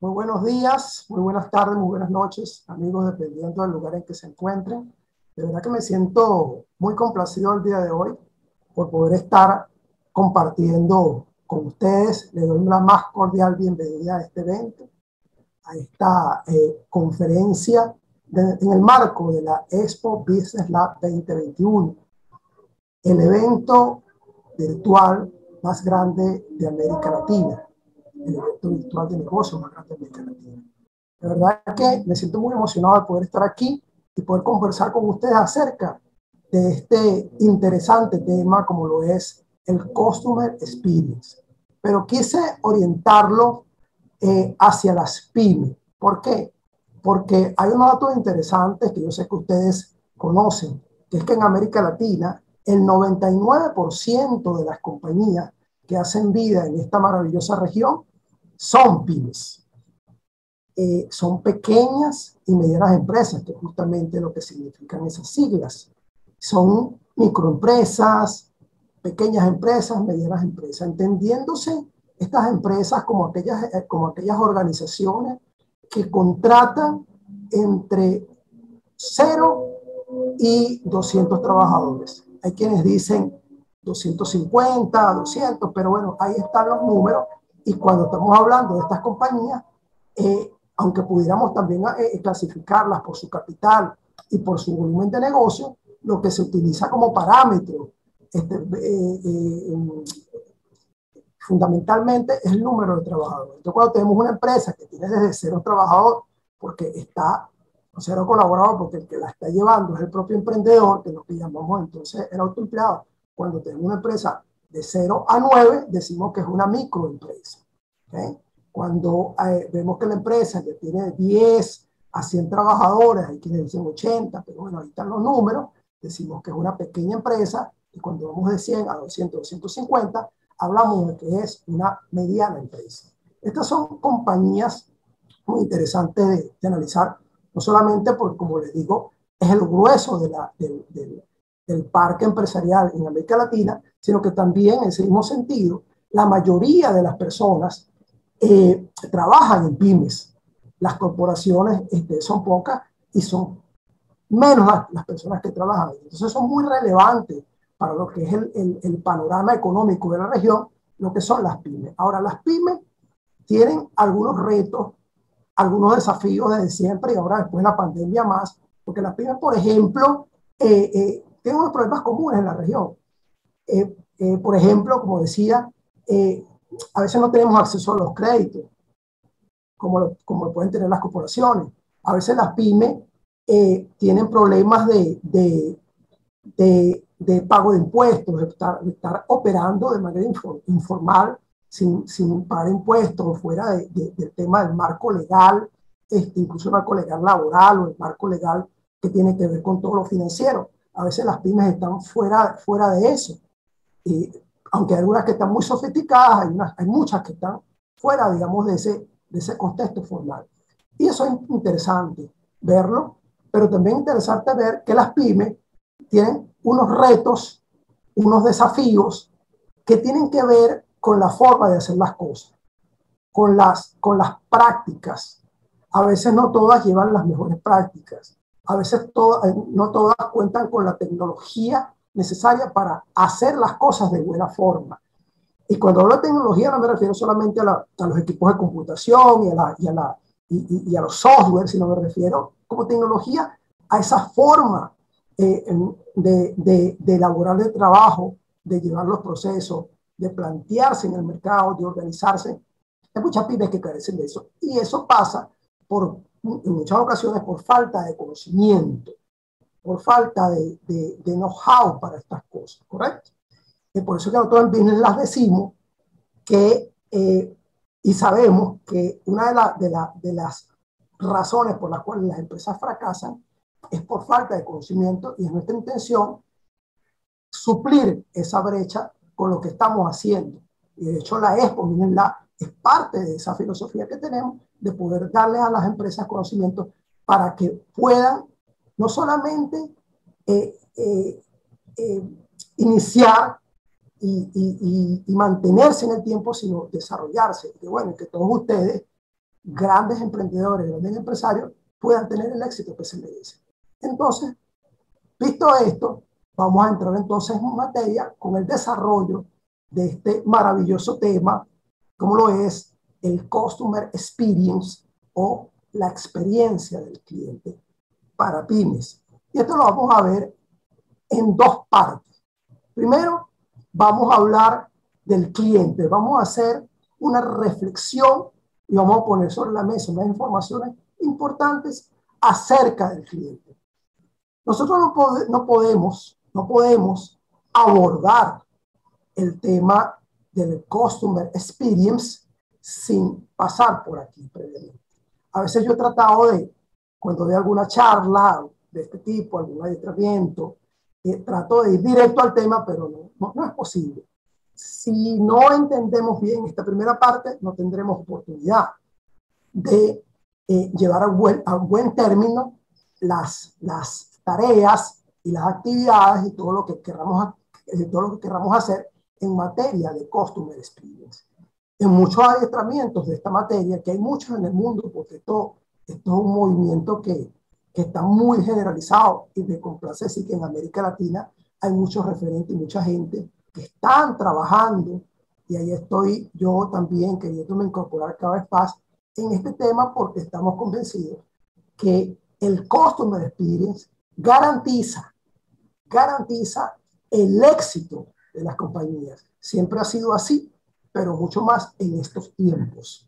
Muy buenos días, muy buenas tardes, muy buenas noches, amigos, dependiendo del lugar en que se encuentren. De verdad que me siento muy complacido el día de hoy por poder estar compartiendo con ustedes. Les doy la más cordial bienvenida a este evento, a esta conferencia en el marco de la Expo Business Lab 2021, el evento virtual más grande de América Latina, el evento virtual de negocios más grande de América Latina. De verdad que me siento muy emocionado de poder estar aquí y poder conversar con ustedes acerca de este interesante tema como lo es el Customer Experience. Pero quise orientarlo hacia las pymes. ¿Por qué? Porque hay unos datos interesantes que yo sé que ustedes conocen, que es que en América Latina el 99% de las compañías que hacen vida en esta maravillosa región son pymes. Son pequeñas y medianas empresas, que es justamente lo que significan esas siglas. Son microempresas, pequeñas empresas, medianas empresas, entendiéndose estas empresas como aquellas organizaciones que contratan entre 0 y 200 trabajadores. Hay quienes dicen 250, 200, pero bueno, ahí están los números. Y cuando estamos hablando de estas compañías, aunque pudiéramos también clasificarlas por su capital y por su volumen de negocio, lo que se utiliza como parámetro fundamentalmente es el número de trabajadores. Entonces, cuando tenemos una empresa que tiene desde 0 trabajadores, porque está con 0 colaboradores, porque el que la está llevando es el propio emprendedor, que es lo que llamamos entonces el autoempleado. Cuando tenemos una empresa de 0 a 9, decimos que es una microempresa. ¿Okay? Cuando vemos que la empresa ya tiene 10 a 100 trabajadores, hay quienes dicen 80, pero bueno, ahí están los números, decimos que es una pequeña empresa, y cuando vamos de 100 a 200, 250, hablamos de que es una mediana empresa. Estas son compañías muy interesantes de analizar, no solamente porque, como les digo, es el grueso del parque empresarial en América Latina, sino que también, en ese mismo sentido, la mayoría de las personas trabajan en pymes. Las corporaciones son pocas y son menos las personas que trabajan. Entonces son muy relevantes para lo que es el panorama económico de la región, lo que son las pymes. Ahora, las pymes tienen algunos retos, algunos desafíos desde siempre y ahora después de la pandemia más, porque las pymes, por ejemplo, tienen unos problemas comunes en la región. Por ejemplo, como decía, a veces no tenemos acceso a los créditos, como pueden tener las corporaciones. A veces las pymes tienen problemas de pago de impuestos, de estar operando de manera informal, sin pagar impuestos, fuera del tema del marco legal, incluso el marco legal laboral o el marco legal que tiene que ver con todo lo financiero. A veces las pymes están fuera de eso. Y, aunque hay algunas que están muy sofisticadas, hay muchas que están fuera, digamos, de ese contexto formal. Y eso es interesante verlo, pero también interesante ver que las pymes tienen unos retos, unos desafíos que tienen que ver con la forma de hacer las cosas, con las prácticas. A veces no todas llevan las mejores prácticas, a veces no todas cuentan con la tecnología necesaria para hacer las cosas de buena forma. Y cuando hablo de tecnología no me refiero solamente a los equipos de computación y a los software, sino me refiero como tecnología a esa forma de elaborar el trabajo, de llevar los procesos, de plantearse en el mercado, de organizarse. Hay muchas pymes que carecen de eso. Y eso pasa en muchas ocasiones por falta de conocimiento, por falta de know-how para estas cosas, ¿correcto? Y por eso que nosotros en Business las decimos que, y sabemos que una de las razones por las cuales las empresas fracasan es por falta de conocimiento, y es nuestra intención suplir esa brecha con lo que estamos haciendo. Y de hecho la Expo Business Lab es parte de esa filosofía que tenemos de poder darle a las empresas conocimiento para que puedan no solamente iniciar y mantenerse en el tiempo, sino desarrollarse. Y bueno, que todos ustedes grandes emprendedores, grandes empresarios puedan tener el éxito que se merecen. Entonces, visto esto, vamos a entrar entonces en materia con el desarrollo de este maravilloso tema, como lo es el Customer Experience o la experiencia del cliente para pymes. Y esto lo vamos a ver en dos partes. Primero, vamos a hablar del cliente. Vamos a hacer una reflexión y vamos a poner sobre la mesa unas informaciones importantes acerca del cliente. Nosotros no podemos abordar el tema del Customer Experience sin pasar por aquí previamente. A veces yo he tratado de, cuando doy alguna charla de este tipo, algún adiestramiento, trato de ir directo al tema, pero no es posible. Si no entendemos bien esta primera parte, no tendremos oportunidad de llevar a buen término las tareas y las actividades y todo lo que queramos hacer en materia de Customer Experience. En muchos adiestramientos de esta materia, que hay muchos en el mundo, porque esto es un movimiento que está muy generalizado, y me complace decir que en América Latina hay muchos referentes y mucha gente que están trabajando, y ahí estoy yo también queriéndome incorporar cada vez más en este tema, porque estamos convencidos que el Customer Experience garantiza el éxito de las compañías. Siempre ha sido así, pero mucho más en estos tiempos,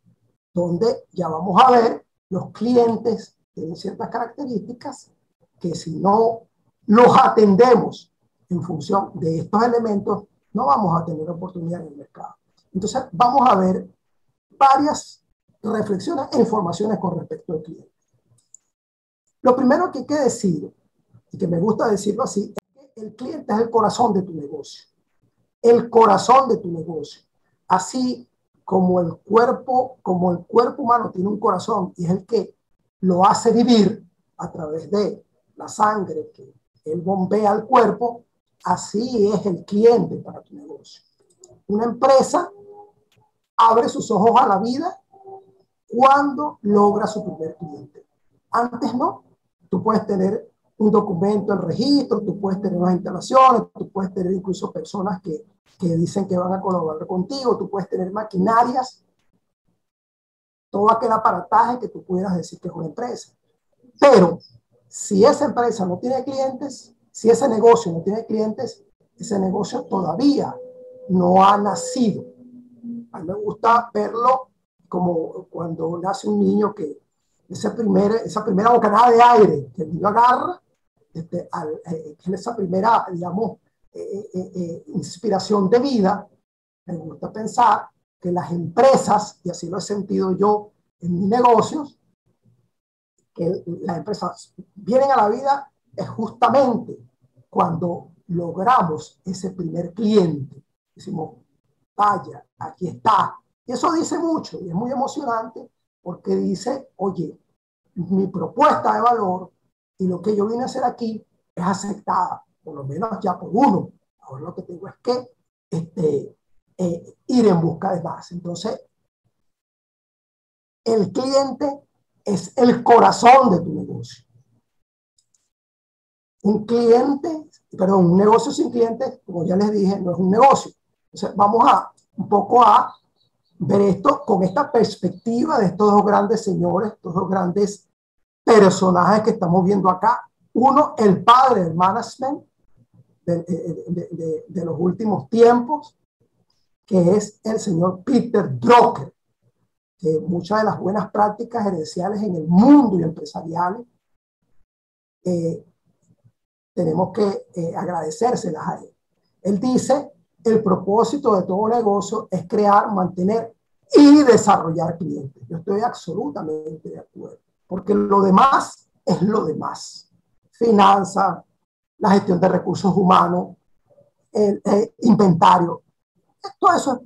donde ya vamos a ver, los clientes tienen ciertas características que si no los atendemos en función de estos elementos, no vamos a tener oportunidad en el mercado. Entonces, vamos a ver varias reflexiones e informaciones con respecto al cliente. Lo primero que hay que decir, y que me gusta decirlo así, es que el cliente es el corazón de tu negocio. El corazón de tu negocio. Así como el cuerpo humano tiene un corazón y es el que lo hace vivir a través de la sangre que él bombea al cuerpo, así es el cliente para tu negocio. Una empresa abre sus ojos a la vida cuando logra su primer cliente. Antes no. Tú puedes tener un documento en registro, tú puedes tener unas instalaciones, tú puedes tener incluso personas que dicen que van a colaborar contigo, tú puedes tener maquinarias, todo aquel aparataje que tú pudieras decir que es una empresa. Pero si esa empresa no tiene clientes, si ese negocio no tiene clientes, ese negocio todavía no ha nacido. A mí me gusta verlo como cuando nace un niño, que esa primera bocanada de aire que el niño agarra, esa primera, digamos, inspiración de vida. Me gusta pensar que las empresas, y así lo he sentido yo en mis negocios, que las empresas vienen a la vida es justamente cuando logramos ese primer cliente. Decimos, vaya, aquí está. Y eso dice mucho y es muy emocionante, porque dice, oye, mi propuesta de valor y lo que yo vine a hacer aquí es aceptada, por lo menos ya por uno. Ahora lo que tengo es que ir en busca de más. Entonces, el cliente es el corazón de tu negocio. Un negocio sin clientes, como ya les dije, no es un negocio. Entonces, vamos un poco a ver esto con esta perspectiva de estos dos grandes señores, estos dos grandes personajes que estamos viendo acá. Uno, el padre del management de los últimos tiempos, que es el señor Peter Drucker, que muchas de las buenas prácticas gerenciales en el mundo y empresariales tenemos que agradecérselas a él. Él dice, el propósito de todo negocio es crear, mantener y desarrollar clientes. Yo estoy absolutamente de acuerdo, porque lo demás es lo demás. Finanzas, la gestión de recursos humanos, el inventario, todo eso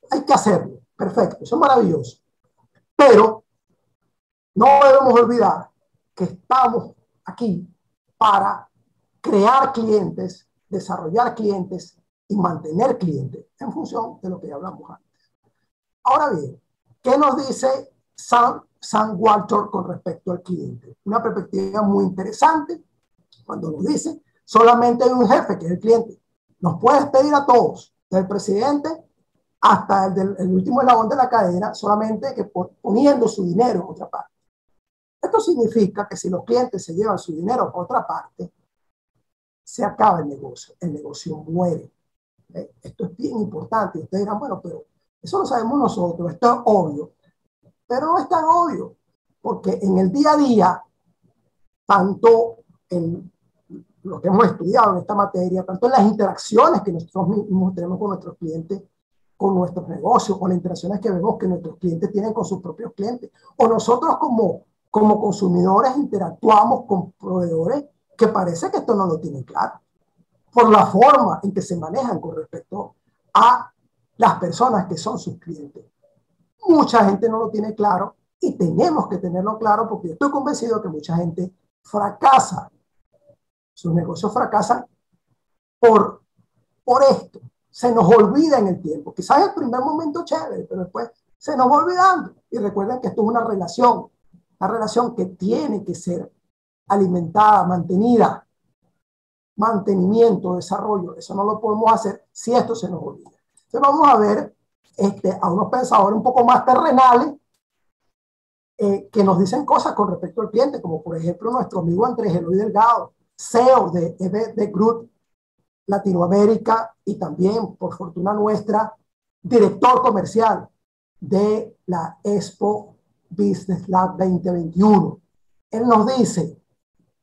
hay que hacerlo. Perfecto, eso es maravilloso. Pero no debemos olvidar que estamos aquí para crear clientes, desarrollar clientes y mantener clientes en función de lo que ya hablamos antes. Ahora bien, ¿qué nos dice Sam Walton con respecto al cliente. Una perspectiva muy interesante cuando nos dice, solamente hay un jefe que es el cliente. Nos puedes pedir a todos, desde el presidente hasta el último eslabón de la cadena, solamente que poniendo su dinero en otra parte. Esto significa que si los clientes se llevan su dinero a otra parte, se acaba el negocio muere. Esto es bien importante. Ustedes dirán, bueno, pero eso lo sabemos nosotros, esto es obvio. Pero no es tan obvio, porque en el día a día, tanto en lo que hemos estudiado en esta materia, tanto en las interacciones que nosotros mismos tenemos con nuestros clientes, con nuestros negocios, con las interacciones que vemos que nuestros clientes tienen con sus propios clientes, o nosotros como consumidores interactuamos con proveedores que parece que esto no lo tienen claro, por la forma en que se manejan con respecto a las personas que son sus clientes. Mucha gente no lo tiene claro y tenemos que tenerlo claro porque yo estoy convencido que mucha gente fracasa. Sus negocios fracasan por esto. Se nos olvida en el tiempo. Quizás el primer momento chévere, pero después se nos va olvidando. Y recuerden que esto es una relación que tiene que ser alimentada, mantenida. Mantenimiento, desarrollo. Eso no lo podemos hacer si esto se nos olvida. Entonces vamos a ver a unos pensadores un poco más terrenales que nos dicen cosas con respecto al cliente, como por ejemplo nuestro amigo Andrés Eloy Delgado, CEO de Group Latinoamérica y también, por fortuna nuestra, director comercial de la Expo Business Lab 2021. Él nos dice,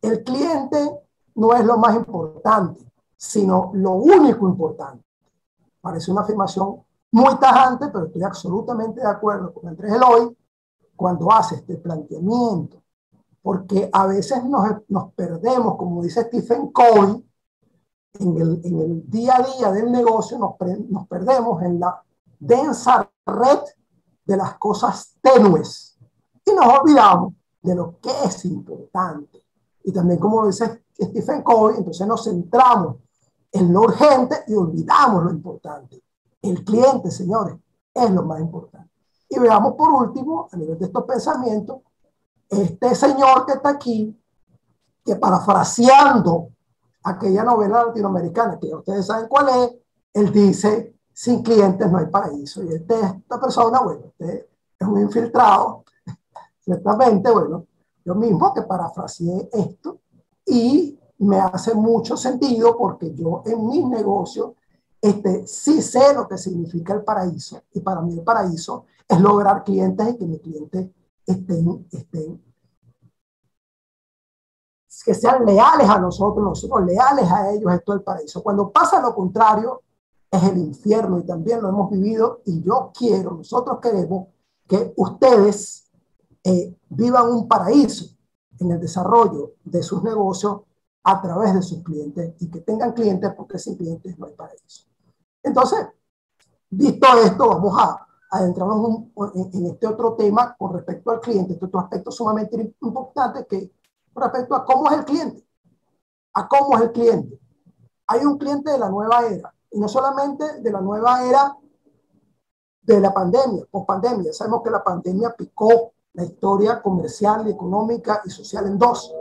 el cliente no es lo más importante, sino lo único importante. Parece una afirmación muy tajante, pero estoy absolutamente de acuerdo con Andrés Eloy cuando hace este planteamiento, porque a veces nos perdemos, como dice Stephen Covey, en el día a día del negocio nos perdemos en la densa red de las cosas tenues y nos olvidamos de lo que es importante. Y también, como lo dice Stephen Covey, entonces nos centramos en lo urgente y olvidamos lo importante. El cliente, señores, es lo más importante. Y veamos por último, a nivel de estos pensamientos, este señor que está aquí, que parafraseando aquella novela latinoamericana, que ya ustedes saben cuál es, él dice, sin clientes no hay paraíso. Y esta persona, bueno, es un infiltrado, ciertamente, bueno, yo mismo que parafraseé esto y me hace mucho sentido porque yo en mis negocios sí sé lo que significa el paraíso y para mí el paraíso es lograr clientes y que mis clientes que sean leales a nosotros leales a ellos, esto es el paraíso. Cuando pasa lo contrario, es el infierno y también lo hemos vivido y nosotros queremos que ustedes vivan un paraíso en el desarrollo de sus negocios a través de sus clientes y que tengan clientes porque sin clientes no hay paraíso. Entonces, visto esto, vamos a adentrarnos en este otro tema con respecto al cliente, este otro aspecto sumamente importante que con respecto a cómo es el cliente, Hay un cliente de la nueva era, y no solamente de la nueva era de la pandemia, post-pandemia. Sabemos que la pandemia picó la historia comercial, económica y social en dos.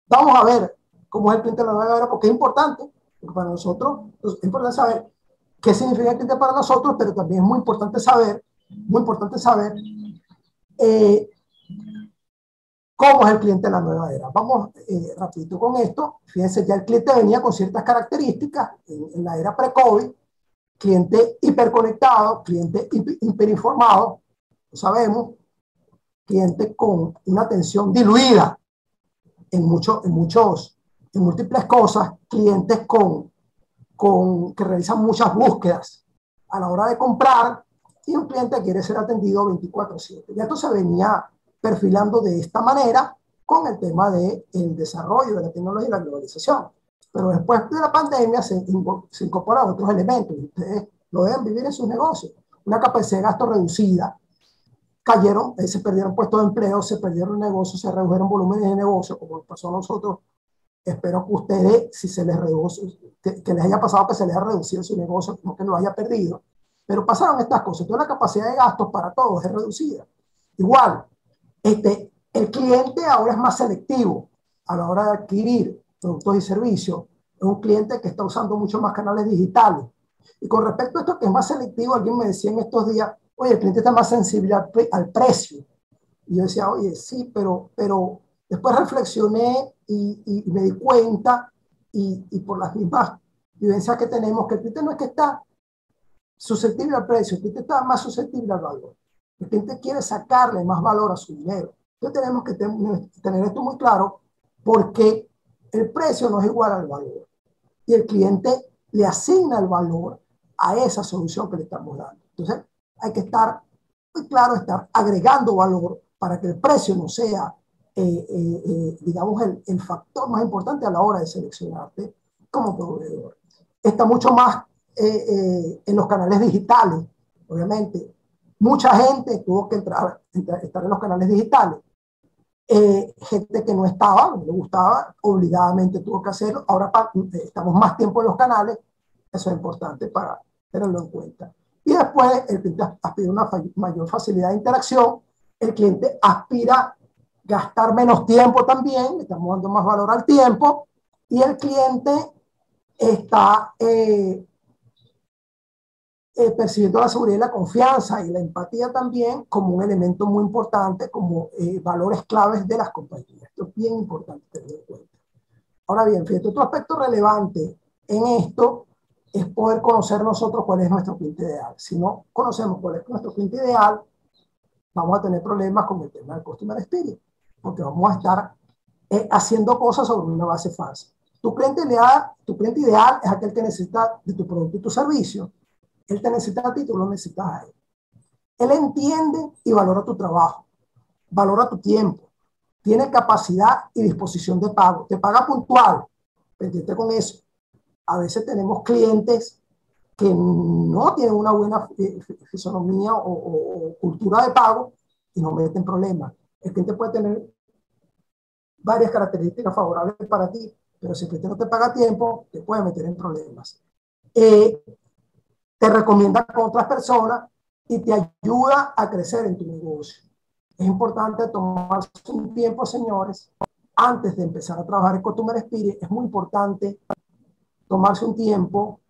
Vamos a ver cómo es el cliente de la nueva era, porque es importante, porque para nosotros es importante saber qué significa el cliente para nosotros, pero también es muy importante saber cómo es el cliente de la nueva era. Vamos rapidito con esto. Fíjense, ya el cliente venía con ciertas características en la era pre-COVID, cliente hiperconectado, cliente hiperinformado, lo sabemos, cliente con una atención diluida en múltiples cosas, clientes que realizan muchas búsquedas a la hora de comprar y un cliente que quiere ser atendido 24/7. Y esto se venía perfilando de esta manera con el tema del desarrollo de la tecnología y la globalización. Pero después de la pandemia se incorporan otros elementos y ustedes lo deben vivir en sus negocios. Una capacidad de gasto reducida, se perdieron puestos de empleo, se perdieron negocios, se redujeron volúmenes de negocio, como nos pasó a nosotros. Espero que ustedes, si se les reduce, que les haya pasado que se les haya reducido su negocio, no que lo haya perdido, pero pasaron estas cosas. Entonces la capacidad de gastos para todos es reducida. Igual, el cliente ahora es más selectivo a la hora de adquirir productos y servicios. Es un cliente que está usando mucho más canales digitales. Y con respecto a esto que es más selectivo, alguien me decía en estos días, oye, el cliente está más sensible al precio. Y yo decía, oye, sí, pero después reflexioné y me di cuenta, y por las mismas vivencias que tenemos, que el cliente no es que está susceptible al precio, el cliente está más susceptible al valor. El cliente quiere sacarle más valor a su dinero. Entonces tenemos que tener esto muy claro, porque el precio no es igual al valor. Y el cliente le asigna el valor a esa solución que le estamos dando. Entonces hay que estar muy claro, estar agregando valor para que el precio no sea, digamos, el factor más importante a la hora de seleccionarte como proveedor. Está mucho más en los canales digitales, obviamente. Mucha gente tuvo que estar en los canales digitales. Gente que no estaba, no le gustaba, obligadamente tuvo que hacerlo. Ahora estamos más tiempo en los canales, eso es importante para tenerlo en cuenta. Y después el cliente aspira a una mayor facilidad de interacción, el cliente aspira a gastar menos tiempo también, le estamos dando más valor al tiempo, y el cliente está percibiendo la seguridad y la confianza y la empatía también como un elemento muy importante, como valores claves de las compañías. Esto es bien importante tener en cuenta. Ahora bien, fíjate, otro aspecto relevante en esto es poder conocer nosotros cuál es nuestro cliente ideal. Si no conocemos cuál es nuestro cliente ideal, vamos a tener problemas con el tema del customer experience, porque vamos a estar haciendo cosas sobre una base falsa. Tu cliente ideal es aquel que necesita de tu producto y tu servicio. Él te necesita a ti, tú lo necesitas a él. Él entiende y valora tu trabajo, valora tu tiempo, tiene capacidad y disposición de pago, te paga puntual, pendiente con eso. A veces tenemos clientes que no tienen una buena fisonomía o cultura de pago y nos meten problemas. El cliente puede tener varias características favorables para ti, pero si el cliente no te paga a tiempo, te puede meter en problemas. Te recomienda con otras personas y te ayuda a crecer en tu negocio. Es importante tomarse un tiempo, señores, antes de empezar a trabajar en Customer Experience. Es muy importante tomarse un tiempo,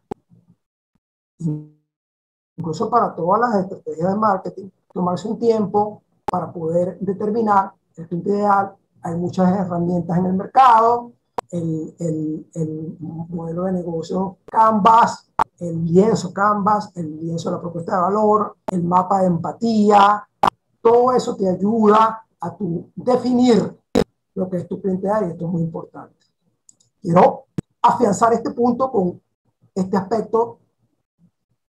incluso para todas las estrategias de marketing, tomarse un tiempo para poder determinar el cliente ideal. Hay muchas herramientas en el mercado, el modelo de negocio Canvas, el lienzo Canvas, el lienzo de la propuesta de valor, el mapa de empatía, todo eso te ayuda a tu definir lo que es tu cliente ideal, y esto es muy importante. Quiero afianzar este punto con este aspecto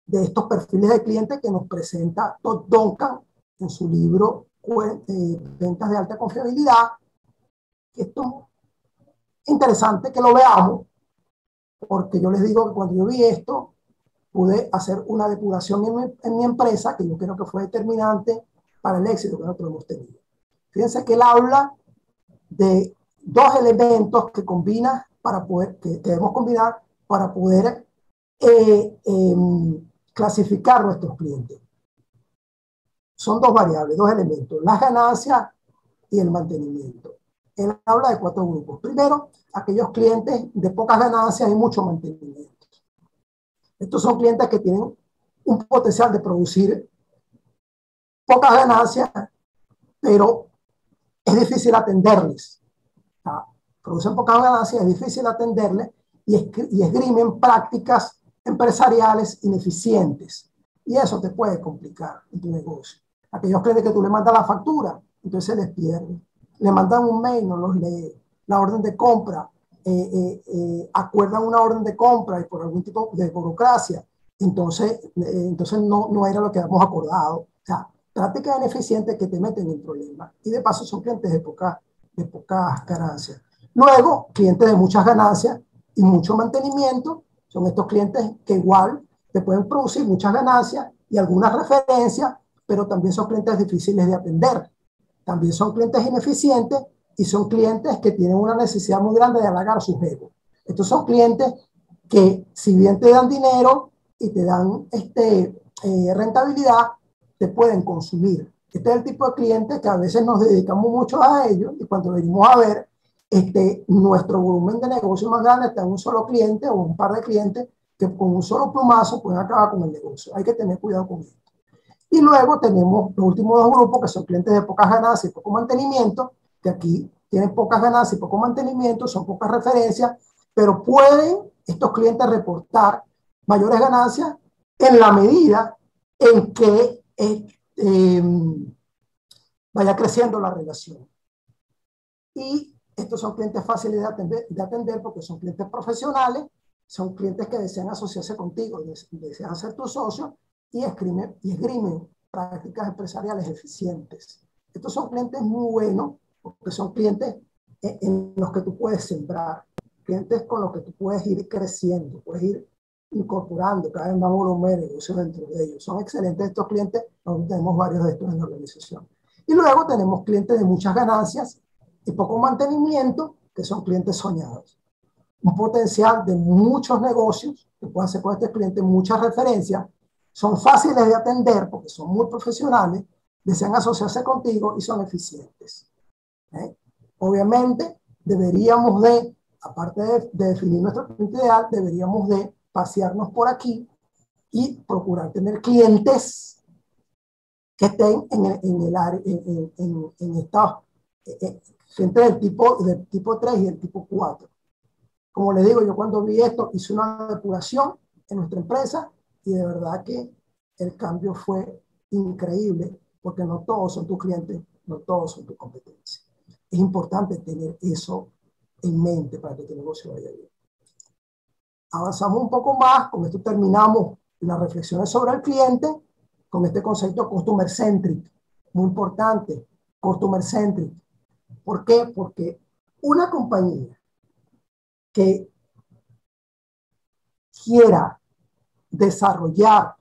de estos perfiles de clientes que nos presenta Todd Duncan en su libro Ventas de alta confiabilidad. Esto es interesante que lo veamos, porque yo les digo que cuando yo vi esto, pude hacer una depuración en mi empresa, que yo creo que fue determinante para el éxito que nosotros hemos tenido. Fíjense que él habla de dos elementos que combina para poder, que debemos combinar para poder clasificar nuestros clientes. Son dos variables, dos elementos, las ganancias y el mantenimiento. Él habla de 4 grupos. Primero, aquellos clientes de pocas ganancias y mucho mantenimiento. Estos son clientes que tienen un potencial de producir pocas ganancias, pero es difícil atenderles. Producen pocas ganancias, es difícil atenderles y esgrimen prácticas empresariales ineficientes. Y eso te puede complicar en tu negocio. Aquellos clientes que tú le mandas la factura, entonces se les pierde. Le mandan un mail, no los lee. La orden de compra, acuerdan una orden de compra y por algún tipo de burocracia, entonces no era lo que habíamos acordado. O sea, prácticas ineficientes que te meten en problemas. Y de paso son clientes de pocas ganancias. Luego, clientes de muchas ganancias y mucho mantenimiento, son estos clientes que igual te pueden producir muchas ganancias y algunas referencias, pero también son clientes difíciles de atender. También son clientes ineficientes y son clientes que tienen una necesidad muy grande de halagar sus egos. Estos son clientes que, si bien te dan dinero y te dan rentabilidad, te pueden consumir. Este es el tipo de cliente que a veces nos dedicamos mucho a ellos y cuando venimos a ver, nuestro volumen de negocio más grande está en un solo cliente o un par de clientes que con un solo plumazo pueden acabar con el negocio. Hay que tener cuidado con esto. Y luego tenemos los últimos dos grupos que son clientes de pocas ganancias y poco mantenimiento, que aquí tienen pocas ganancias y poco mantenimiento, son pocas referencias, pero pueden estos clientes reportar mayores ganancias en la medida en que vaya creciendo la relación. Y estos son clientes fáciles de atender porque son clientes profesionales, son clientes que desean asociarse contigo, desean ser tu socio y esgrimen prácticas empresariales eficientes. Estos son clientes muy buenos porque son clientes en los que tú puedes sembrar, clientes con los que tú puedes ir creciendo, puedes ir incorporando cada vez más volumen de negocio dentro de ellos. Son excelentes estos clientes, tenemos varios de estos en la organización. Y luego tenemos clientes de muchas ganancias y poco mantenimiento, que son clientes soñados. Un potencial de muchos negocios que pueden hacer con este cliente, muchas referencias, son fáciles de atender porque son muy profesionales, desean asociarse contigo y son eficientes. Obviamente, deberíamos de, aparte de definir nuestro cliente ideal, deberíamos de pasearnos por aquí y procurar tener clientes que estén en el área, en esta gente del tipo 3 y del tipo 4. Como les digo, yo cuando vi esto hice una depuración en nuestra empresa y de verdad que el cambio fue increíble porque no todos son tus clientes, no todos son tu competencia. Es importante tener eso en mente para que tu negocio vaya bien. Avanzamos un poco más, con esto terminamos las reflexiones sobre el cliente, con este concepto customer centric, muy importante, customer centric. ¿Por qué? Porque una compañía que quiera desarrollar,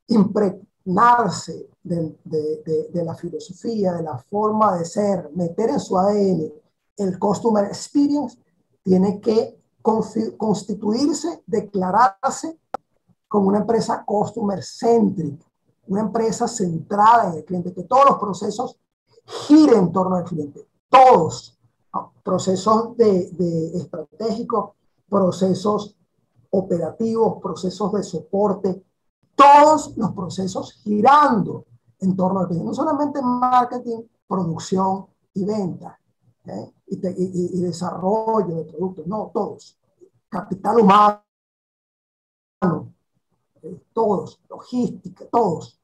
impregnarse de la filosofía, de la forma de ser, meter en su ADN el customer experience, tiene que constituirse, declararse como una empresa customer centric, una empresa centrada en el cliente, que todos los procesos giren en torno al cliente, todos, ¿no? Procesos estratégicos, procesos operativos, procesos de soporte, todos los procesos girando en torno al cliente, no solamente marketing, producción y venta, y desarrollo de productos, no, todos, capital humano, todos, logística, todos.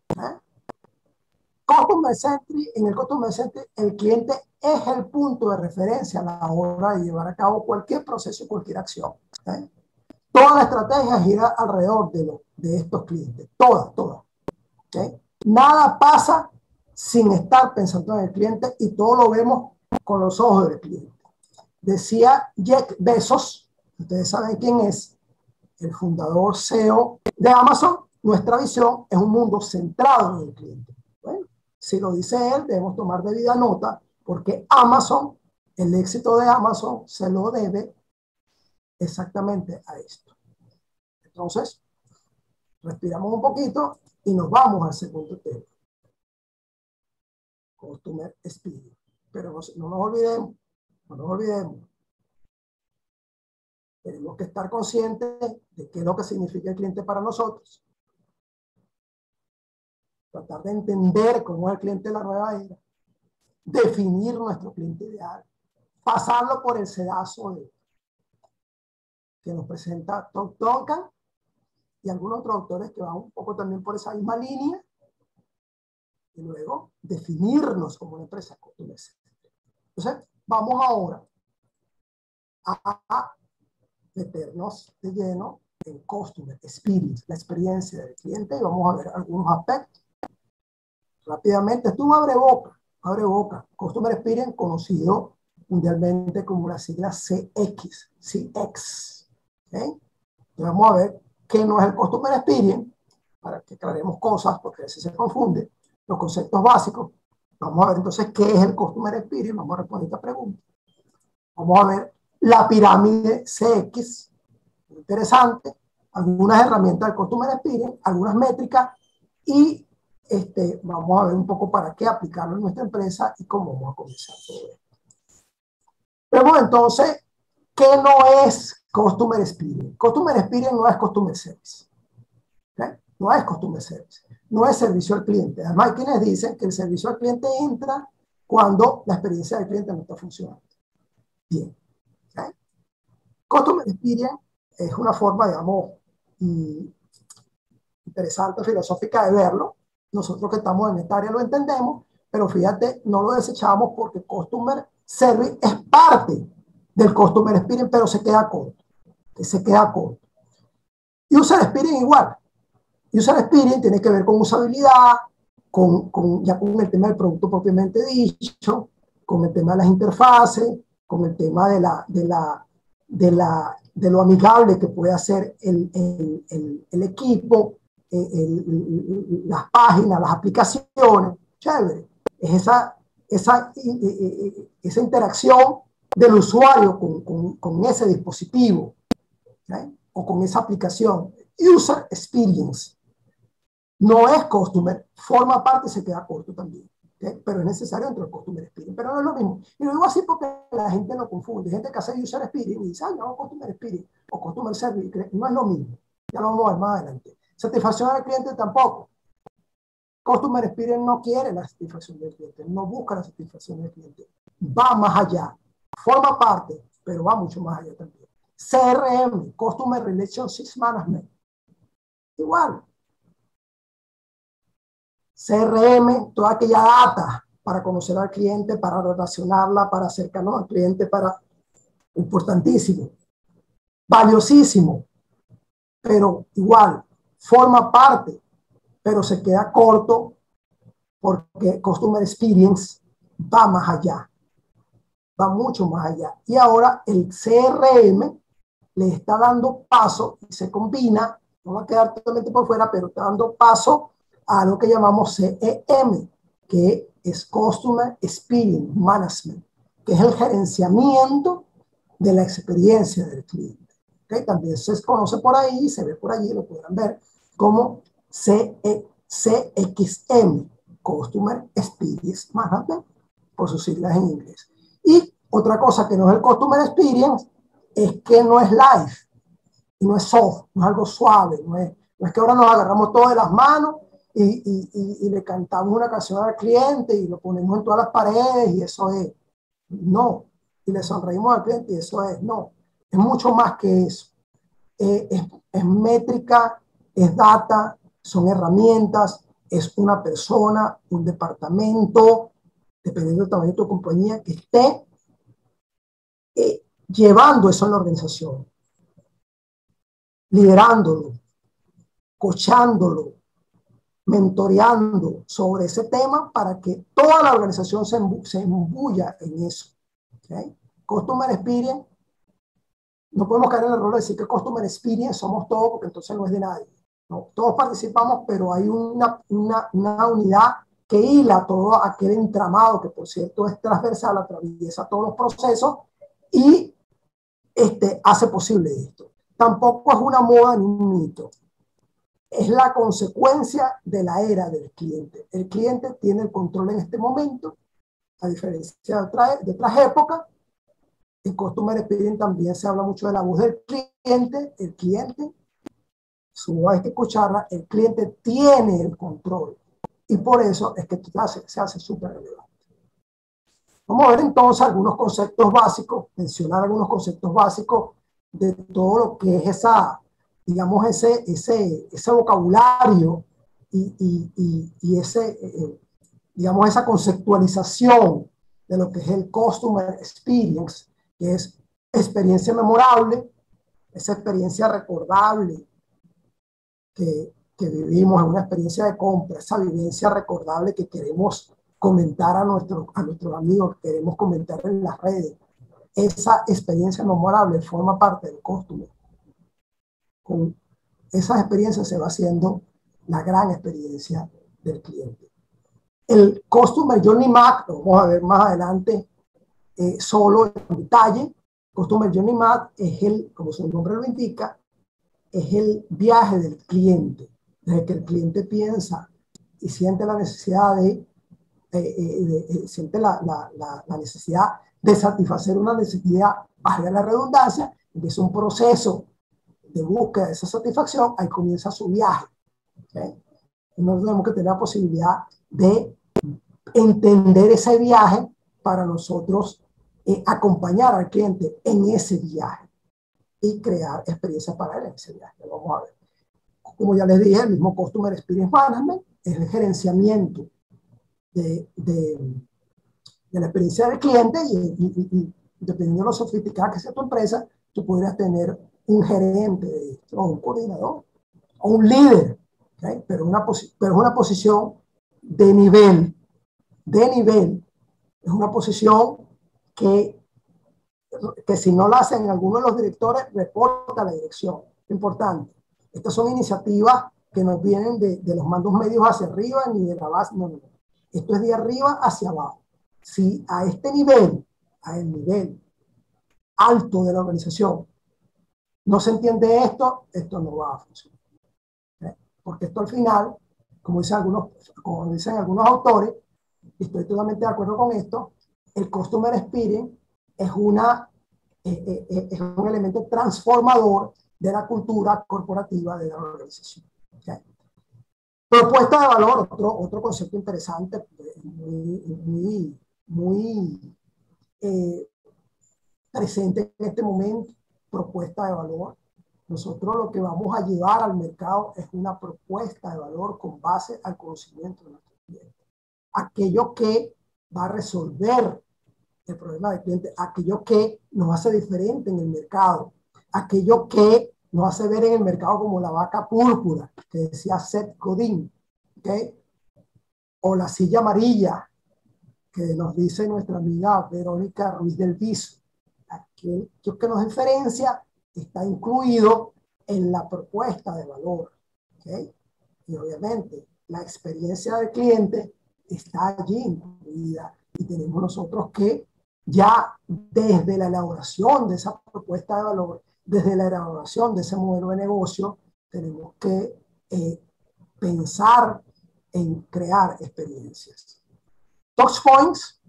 Customer Centric, en el Customer Centric, el cliente es el punto de referencia a la hora de llevar a cabo cualquier proceso y cualquier acción. Toda la estrategia gira alrededor de estos clientes, todas. Nada pasa sin estar pensando en el cliente y todo lo vemos con los ojos del cliente. Decía Jeff Bezos, ustedes saben quién es, el fundador CEO de Amazon, nuestra visión es un mundo centrado en el cliente. Bueno, si lo dice él, debemos tomar debida nota porque Amazon, el éxito de Amazon se lo debe exactamente a esto. Entonces, respiramos un poquito y nos vamos al segundo tema. Customer Experience. Pero no nos olvidemos. Tenemos que estar conscientes de qué es lo que significa el cliente para nosotros. Tratar de entender cómo es el cliente de la nueva era. Definir nuestro cliente ideal. Pasarlo por el sedazo que nos presenta Todd Duncan y algunos otros autores que van un poco también por esa misma línea. Y luego definirnos como una empresa customer centric. Entonces, vamos ahora a meternos de lleno en Customer Experience, la experiencia del cliente, y vamos a ver algunos aspectos. Rápidamente, esto es un abre boca. Customer Experience, conocido mundialmente como la sigla CX. ¿Okay? Vamos a ver qué no es el Customer Experience, para que aclaremos cosas, porque a veces se confunde los conceptos básicos. Vamos a ver entonces qué es el Customer Experience, vamos a responder esta pregunta. Vamos a ver la pirámide CX, interesante, algunas herramientas del Customer Experience, algunas métricas y vamos a ver un poco para qué aplicarlo en nuestra empresa y cómo vamos a comenzar todo esto. Vemos entonces qué no es Customer Experience. Customer Experience no es Customer Service. ¿Okay? No es Customer Service. No es servicio al cliente. Además, hay quienes dicen que el servicio al cliente entra cuando la experiencia del cliente no está funcionando bien. ¿Okay? Customer Experience es una forma, digamos, interesante, filosófica de verlo. Nosotros que estamos en esta área lo entendemos, pero fíjate, no lo desechamos porque Customer Service es parte del Customer Experience, pero se queda corto. Se queda corto. User Experience igual. User Experience tiene que ver con usabilidad, ya con el tema del producto propiamente dicho, con el tema de las interfaces, con el tema de lo amigable que puede hacer el equipo, las páginas, las aplicaciones. Chévere. Es esa interacción del usuario con ese dispositivo, ¿sí? O con esa aplicación. User Experience. No es Customer, forma parte y se queda corto también. ¿Okay? Pero es necesario dentro del Customer Experience. Pero no es lo mismo. Y lo digo así porque la gente lo confunde. Hay gente que hace User Experience y dice, ay, no, Customer Experience o Customer Service. No es lo mismo. Ya lo vamos a ver más adelante. Satisfacción al cliente tampoco. Customer Experience no quiere la satisfacción del cliente, no busca la satisfacción del cliente. Va más allá. Forma parte, pero va mucho más allá también. CRM, Customer Relationship Management. Igual. CRM, toda aquella data para conocer al cliente, para relacionarla, para acercarnos al cliente, importantísimo, valiosísimo, pero igual, forma parte, pero se queda corto porque Customer Experience va más allá, va mucho más allá. Y ahora el CRM le está dando paso y se combina, no va a quedar totalmente por fuera, pero está dando paso a lo que llamamos CEM, que es Customer Experience Management, que es el gerenciamiento de la experiencia del cliente. ¿Okay? También se conoce por ahí, se ve por allí, lo podrán ver, como CXM, Customer Experience Management, por sus siglas en inglés. Y otra cosa que no es el Customer Experience es que no es live, y no es soft, no es algo suave, no es que ahora nos agarramos todos de las manos y le cantamos una canción al cliente y lo ponemos en todas las paredes y eso es, no, y le sonreímos al cliente y eso es, no, es mucho más que eso. Es métrica, es data, son herramientas, es una persona, un departamento, dependiendo del tamaño de tu compañía, que esté llevando eso en la organización, liderándolo, coachándolo, mentoreando sobre ese tema para que toda la organización se embulla en eso. ¿Okay? Customer Experience, no podemos caer en el error de decir que Customer Experience somos todos porque entonces no es de nadie. No, todos participamos, pero hay una unidad que hila todo aquel entramado que, por cierto, es transversal, atraviesa todos los procesos y hace posible esto. Tampoco es una moda ni un mito. Es la consecuencia de la era del cliente. El cliente tiene el control en este momento, a diferencia de otras épocas. En Customer Experience también se habla mucho de la voz del cliente. El cliente, su voz hay que escucharla, el cliente tiene el control. Y por eso es que se hace súper relevante. Vamos a ver entonces algunos conceptos básicos, mencionar algunos conceptos básicos de todo lo que es digamos, ese vocabulario y digamos, esa conceptualización de lo que es el Customer Experience, que es experiencia memorable, esa experiencia recordable que vivimos, en una experiencia de compra, esa vivencia recordable que queremos comentar a nuestros amigos, que queremos comentar en las redes. Esa experiencia memorable forma parte del Customer. Con esas experiencias se va haciendo la gran experiencia del cliente. El Customer Journey Map, lo vamos a ver más adelante solo en detalle. Customer Journey Map es como su nombre lo indica, es el viaje del cliente, desde que el cliente piensa y siente la necesidad siente la necesidad de satisfacer una necesidad, valga la redundancia, empieza un proceso de búsqueda de esa satisfacción, ahí comienza su viaje. ¿Okay? Nosotros tenemos que tener la posibilidad de entender ese viaje para nosotros acompañar al cliente en ese viaje y crear experiencias para él en ese viaje. Vamos a ver. Como ya les dije, el mismo Customer Experience Management es el gerenciamiento de la experiencia del cliente y dependiendo de lo sofisticada que sea tu empresa, tú podrías tener un gerente de esto, o un coordinador, o un líder, ¿okay? Pero es una posición de nivel, es una posición que si no la hacen alguno de los directores, reporta a la dirección. Importante. Estas son iniciativas que nos vienen de los mandos medios hacia arriba, ni de la base, no. Esto es de arriba hacia abajo. Si a este nivel, a el nivel alto de la organización, no se entiende esto, esto no va a funcionar. ¿Okay? Porque esto al final, como dicen algunos autores, y estoy totalmente de acuerdo con esto, el Customer Experience es un elemento transformador de la cultura corporativa de la organización. ¿Okay? Propuesta de valor, otro concepto interesante, muy presente en este momento, propuesta de valor. Nosotros lo que vamos a llevar al mercado es una propuesta de valor con base al conocimiento de nuestro cliente. Aquello que va a resolver el problema del cliente, aquello que nos hace diferente en el mercado, aquello que nos hace ver en el mercado como la vaca púrpura, que decía Seth Godin, ¿okay? O la silla amarilla, que nos dice nuestra amiga Verónica Ruiz del Viso. Aquello que nos diferencia está incluido en la propuesta de valor. ¿Okay? Y obviamente la experiencia del cliente está allí incluida y tenemos nosotros que ya desde la elaboración de esa propuesta de valor, desde la elaboración de ese modelo de negocio, tenemos que pensar en crear experiencias. Touchpoints,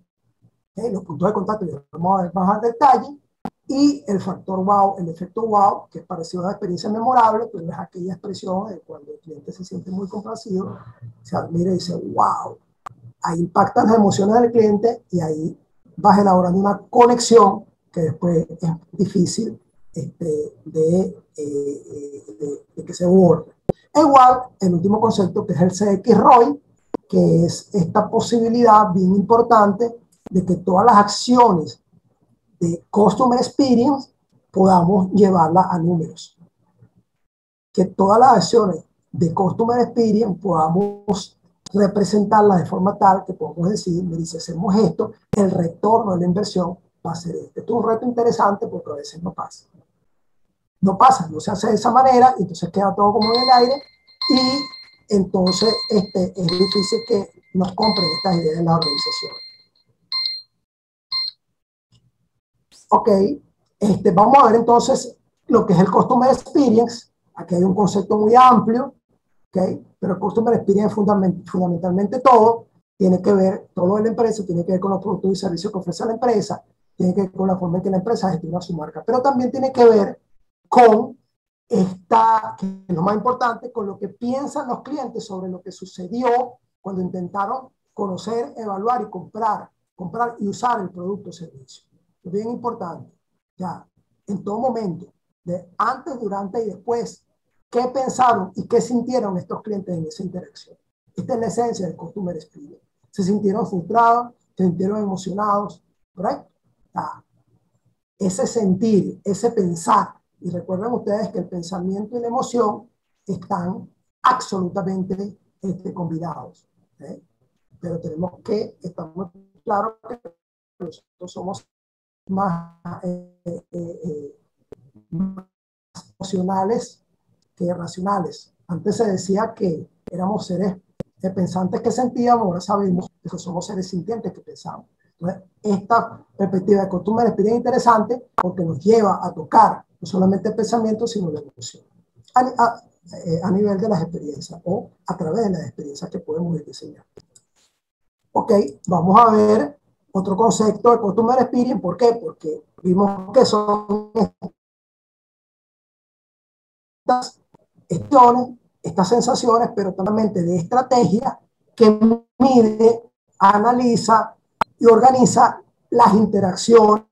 los puntos de contacto, ya vamos a ver más al detalle, y el factor wow, el efecto wow, que es parecido a una experiencia memorable, pero es aquella expresión de cuando el cliente se siente muy complacido, se admira y dice wow. Ahí impactan las emociones del cliente y ahí vas elaborando una conexión que después es difícil de que se borre. Igual, el último concepto que es el CX-ROI, que es esta posibilidad bien importante de que todas las acciones de Customer Experience podamos llevarlas a números. Que todas las acciones de Customer Experience podamos representarlas de forma tal que podamos decir, mire, si hacemos esto, el retorno de la inversión va a ser este. Esto es un reto interesante porque a veces no pasa. No pasa, no se hace de esa manera, y entonces queda todo como en el aire y entonces es difícil que nos compren estas ideas en la organización. Ok, vamos a ver entonces lo que es el Customer Experience. Aquí hay un concepto muy amplio, ¿okay? Pero el Customer Experience fundamentalmente todo tiene que ver, todo lo de la empresa tiene que ver con los productos y servicios que ofrece la empresa, tiene que ver con la forma en que la empresa gestiona su marca, pero también tiene que ver con que es lo más importante, con lo que piensan los clientes sobre lo que sucedió cuando intentaron conocer, evaluar y comprar y usar el producto o servicio. Es bien importante, ya, en todo momento, de antes, durante y después, qué pensaron y qué sintieron estos clientes en esa interacción. Esta es la esencia del Customer Experience. Se sintieron frustrados, se sintieron emocionados, ¿correcto? Ese sentir, ese pensar, y recuerden ustedes que el pensamiento y la emoción están absolutamente combinados, ¿okay? Pero tenemos que estar muy claros que nosotros somos más emocionales que racionales. Antes se decía que éramos seres pensantes que sentíamos, ahora sabemos que somos seres sintientes que pensamos. Entonces, esta perspectiva de Customer Experience es interesante porque nos lleva a tocar no solamente el pensamiento, sino la emoción. a nivel de las experiencias o a través de las experiencias que podemos ir diseñando. Ok, vamos a ver otro concepto de Customer Experience. ¿Por qué? Porque vimos que son estas sensaciones, pero también de estrategia que mide, analiza y organiza las interacciones,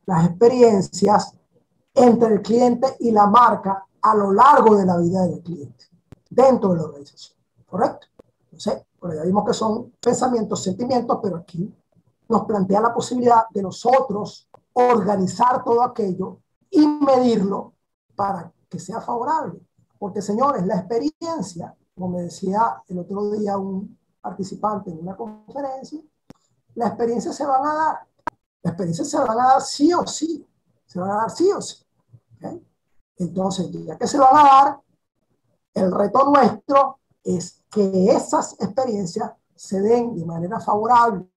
las experiencias entre el cliente y la marca a lo largo de la vida del cliente, dentro de la organización, ¿correcto? Entonces, por ya vimos que son pensamientos, sentimientos, pero aquí nos plantea la posibilidad de nosotros organizar todo aquello y medirlo para que sea favorable. Porque, señores, la experiencia, como me decía el otro día un participante en una conferencia, la experiencia se van a dar. La experiencia se van a dar sí o sí. Se van a dar sí o sí. ¿Okay? Entonces, ya que se van a dar, el reto nuestro es que esas experiencias se den de manera favorable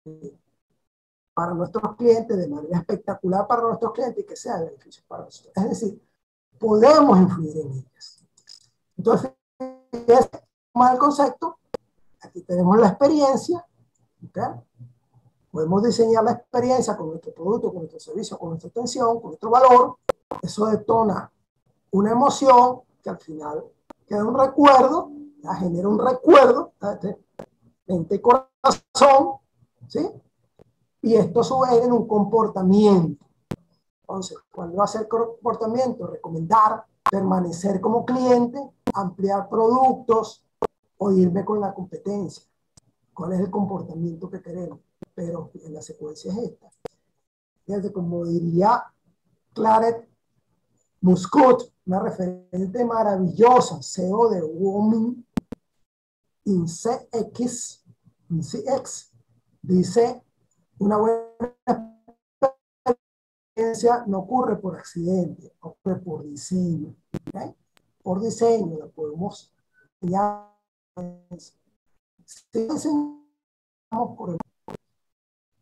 para nuestros clientes, de manera espectacular para nuestros clientes y que sea de beneficio para nosotros. Es decir, podemos influir en ellas. Entonces, es más el concepto. Aquí tenemos la experiencia. ¿Okay? Podemos diseñar la experiencia con nuestro producto, con nuestro servicio, con nuestra atención, con nuestro valor. Eso detona una emoción que al final queda un recuerdo, ya genera un recuerdo, mente y corazón, ¿sí? Y esto a su vez en un comportamiento. Entonces, ¿cuál va a ser el comportamiento? Recomendar, permanecer como cliente, ampliar productos o irme con la competencia. ¿Cuál es el comportamiento que queremos? Pero en la secuencia es esta. Fíjate, como diría Claret Muscut, una referente maravillosa, CEO de Women in CX, dice, una buena experiencia no ocurre por accidente, ocurre por diseño. ¿Okay? Por diseño la podemos ya si diseñamos por el...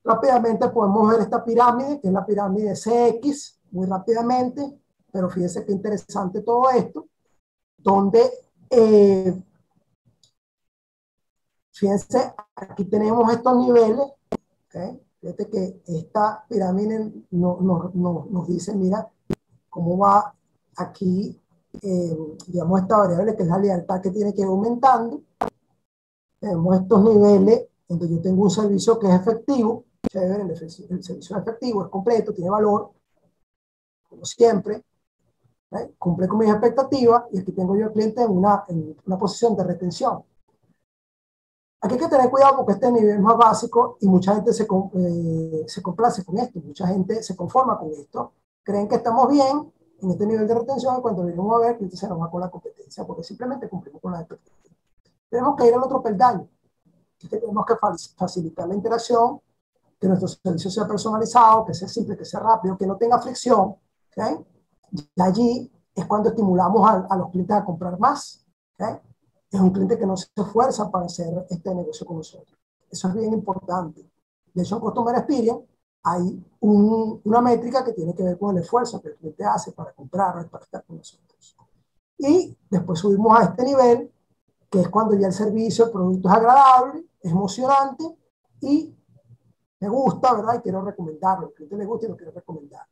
Rápidamente podemos ver esta pirámide, que es la pirámide CX, muy rápidamente, pero fíjense qué interesante todo esto, donde, fíjense, aquí tenemos estos niveles, ¿okay? Fíjate que esta pirámide nos dice, mira, cómo va aquí, digamos, esta variable que es la lealtad que tiene que ir aumentando. Tenemos estos niveles donde yo tengo un servicio que es efectivo, chévere, el servicio es efectivo, es completo, tiene valor, como siempre, cumple con mis expectativas, y aquí tengo yo al cliente en una posición de retención. Aquí hay que tener cuidado porque este nivel es más básico y mucha gente se complace con esto, mucha gente se conforma con esto, creen que estamos bien en este nivel de retención y cuando venimos a ver, el cliente se nos va con la competencia porque simplemente cumplimos con las expectativas. Tenemos que ir al otro peldaño. Tenemos que facilitar la interacción, que nuestro servicio sea personalizado, que sea simple, que sea rápido, que no tenga fricción. ¿Okay? Y allí es cuando estimulamos a los clientes a comprar más. ¿Okay? Es un cliente que no se esfuerza para hacer este negocio con nosotros. Eso es bien importante. De hecho, en Customer Experience hay una métrica que tiene que ver con el esfuerzo que el cliente hace para comprar, para estar con nosotros. Y después subimos a este nivel, que es cuando ya el servicio, el producto es agradable, es emocionante y me gusta, ¿verdad? Y quiero recomendarlo. Al cliente le gusta y lo quiero recomendar.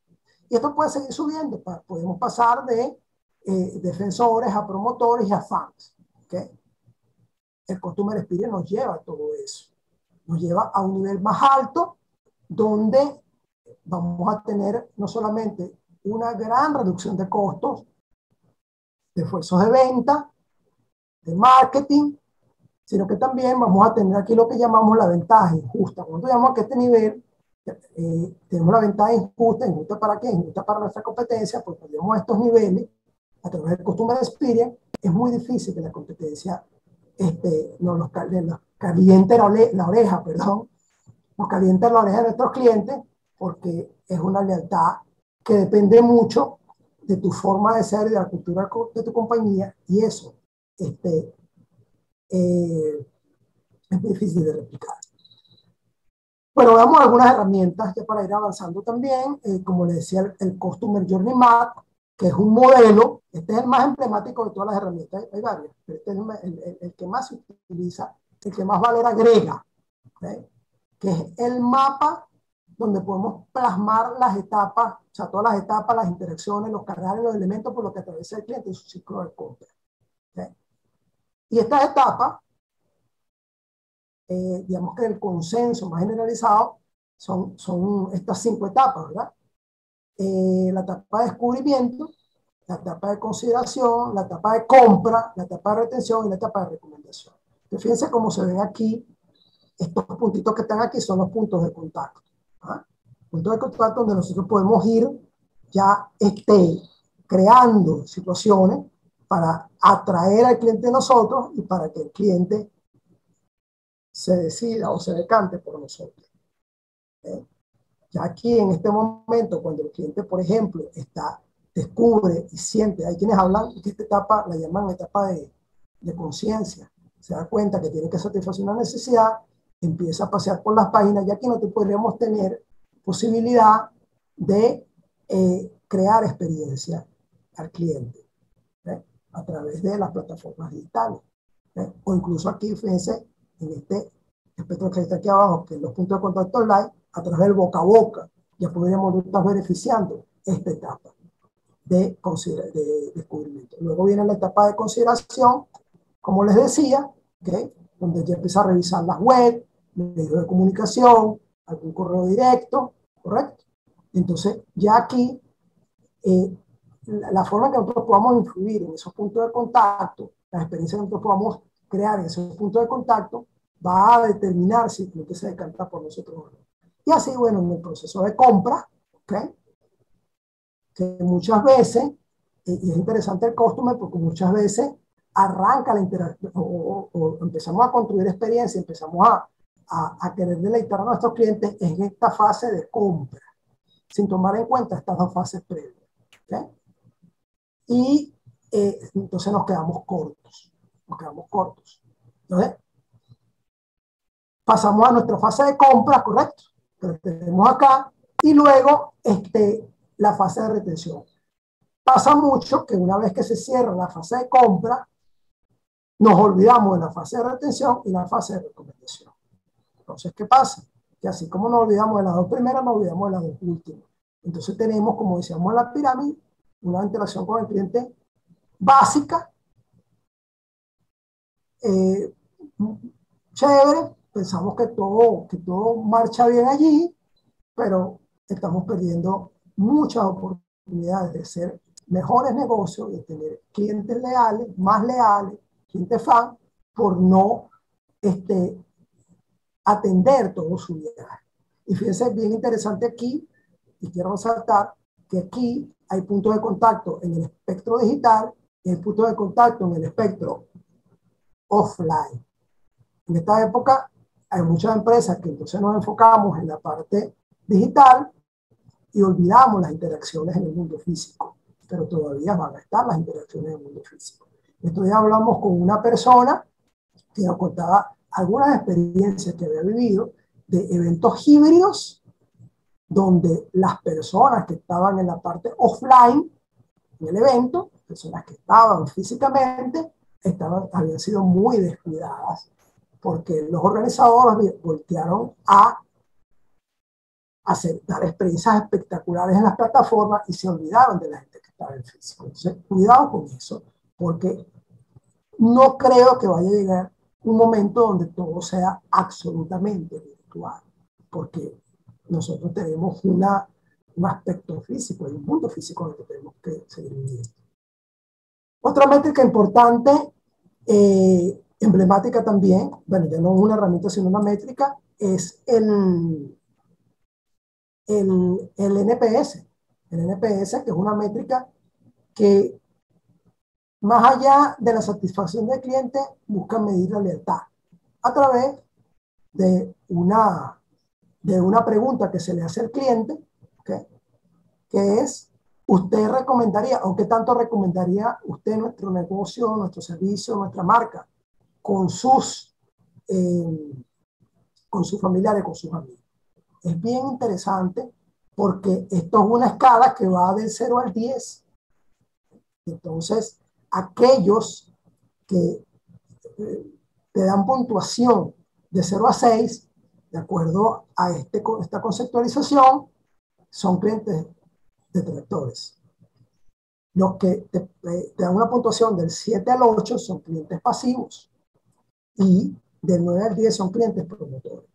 Y esto puede seguir subiendo. Podemos pasar de defensores a promotores y a fans. ¿Okay? El Customer Experience nos lleva a todo eso. Nos lleva a un nivel más alto donde vamos a tener no solamente una gran reducción de costos, de esfuerzos de venta, de marketing, sino que también vamos a tener aquí lo que llamamos la ventaja injusta. Cuando llamamos que este nivel tenemos la ventaja injusta, injusta para qué, injusta para nuestra competencia, porque cuando llegamos a estos niveles, a través del Customer Experience, es muy difícil que la competencia nos caliente la oreja, perdón, nos caliente la oreja de nuestros clientes, porque es una lealtad que depende mucho de tu forma de ser y de la cultura de tu compañía, y eso es muy difícil de replicar. Bueno, veamos algunas herramientas ya para ir avanzando también. Como les decía, el Customer Journey Map, que es un modelo. Este es el más emblemático de todas las herramientas, hay varios, pero este es el que más se utiliza, el que más valor agrega, ¿okay? Que es el mapa donde podemos plasmar las etapas, o sea, todas las etapas, las interacciones, los canales, los elementos por los que atraviesa el cliente en su ciclo de compra. ¿Okay? Y estas etapas, digamos que el consenso más generalizado son estas 5 etapas, ¿verdad? La etapa de descubrimiento, la etapa de consideración, la etapa de compra, la etapa de retención y la etapa de recomendación. Entonces, fíjense cómo se ven aquí, estos puntitos que están aquí son los puntos de contacto. ¿Ah? Puntos de contacto donde nosotros podemos ir ya creando situaciones para atraer al cliente de nosotros y para que el cliente se decida o se decante por nosotros. Ya aquí en este momento, cuando el cliente, por ejemplo, descubre y siente, hay quienes hablan que esta etapa la llaman etapa de conciencia, se da cuenta que tiene que satisfacer una necesidad, empieza a pasear por las páginas, y aquí no te podríamos tener posibilidad de crear experiencia al cliente, ¿eh? A través de las plataformas digitales, ¿eh? O incluso aquí, fíjense, en este espectro que está aquí abajo, que es los puntos de contacto online, a través del boca a boca, ya podríamos estar beneficiando esta etapa de descubrimiento. Luego viene la etapa de consideración, como les decía, ¿okay? Donde ya empieza a revisar las web, medios de comunicación, algún correo directo, ¿correcto? Entonces, ya aquí, la forma en que nosotros podamos influir en esos puntos de contacto, la experiencia que nosotros podamos crear en esos puntos de contacto, va a determinar si el cliente se decanta por nosotros o no. Y así, bueno, en el proceso de compra, ¿okay? Que muchas veces, y es interesante el customer porque muchas veces arranca la interacción o empezamos a construir experiencia, empezamos a querer deleitar a nuestros clientes en esta fase de compra, sin tomar en cuenta estas 2 fases previas. ¿Okay? Y entonces nos quedamos cortos. Entonces, pasamos a nuestra fase de compra, correcto, que tenemos acá, y luego la fase de retención. Pasa mucho que una vez que se cierra la fase de compra, nos olvidamos de la fase de retención y la fase de recomendación. Entonces, ¿qué pasa? Que así como nos olvidamos de las 2 primeras, nos olvidamos de las 2 últimas. Entonces tenemos, como decíamos en la pirámide, una interacción con el cliente básica, chévere, pensamos que todo marcha bien allí, pero estamos perdiendo muchas oportunidades de ser mejores negocios, de tener clientes leales, más leales, clientes fan, por no atender todo su viaje. Y fíjense, bien interesante aquí, y quiero resaltar que aquí hay puntos de contacto en el espectro digital y hay puntos de contacto en el espectro offline. En esta época hay muchas empresas que entonces nos enfocamos en la parte digital y olvidamos las interacciones en el mundo físico, pero todavía van a estar las interacciones en el mundo físico. Entonces hablamos con una persona que nos contaba algunas experiencias que había vivido de eventos híbridos donde las personas que estaban en la parte offline en el evento, personas que estaban físicamente, habían sido muy descuidadas porque los organizadores voltearon a dar experiencias espectaculares en las plataformas y se olvidaron de la gente que estaba en físico. Entonces, cuidado con eso, porque no creo que vaya a llegar un momento donde todo sea absolutamente virtual, porque nosotros tenemos un aspecto físico, un mundo físico en el que tenemos que seguir viviendo. Otra métrica importante, emblemática también, bueno, ya no es una herramienta sino una métrica, es el NPS. El NPS, que es una métrica que, más allá de la satisfacción del cliente, busca medir la lealtad a través de una pregunta que se le hace al cliente, ¿okay? Que es, ¿usted recomendaría, o qué tanto recomendaría usted nuestro negocio, nuestro servicio, nuestra marca con sus familiares, con sus amigos? Es bien interesante porque esto es una escala que va del 0 al 10. Entonces, aquellos que te dan puntuación de 0 a 6, de acuerdo a esta conceptualización, son clientes detractores. Los que te dan una puntuación del 7 al 8 son clientes pasivos y del 9 al 10 son clientes promotores.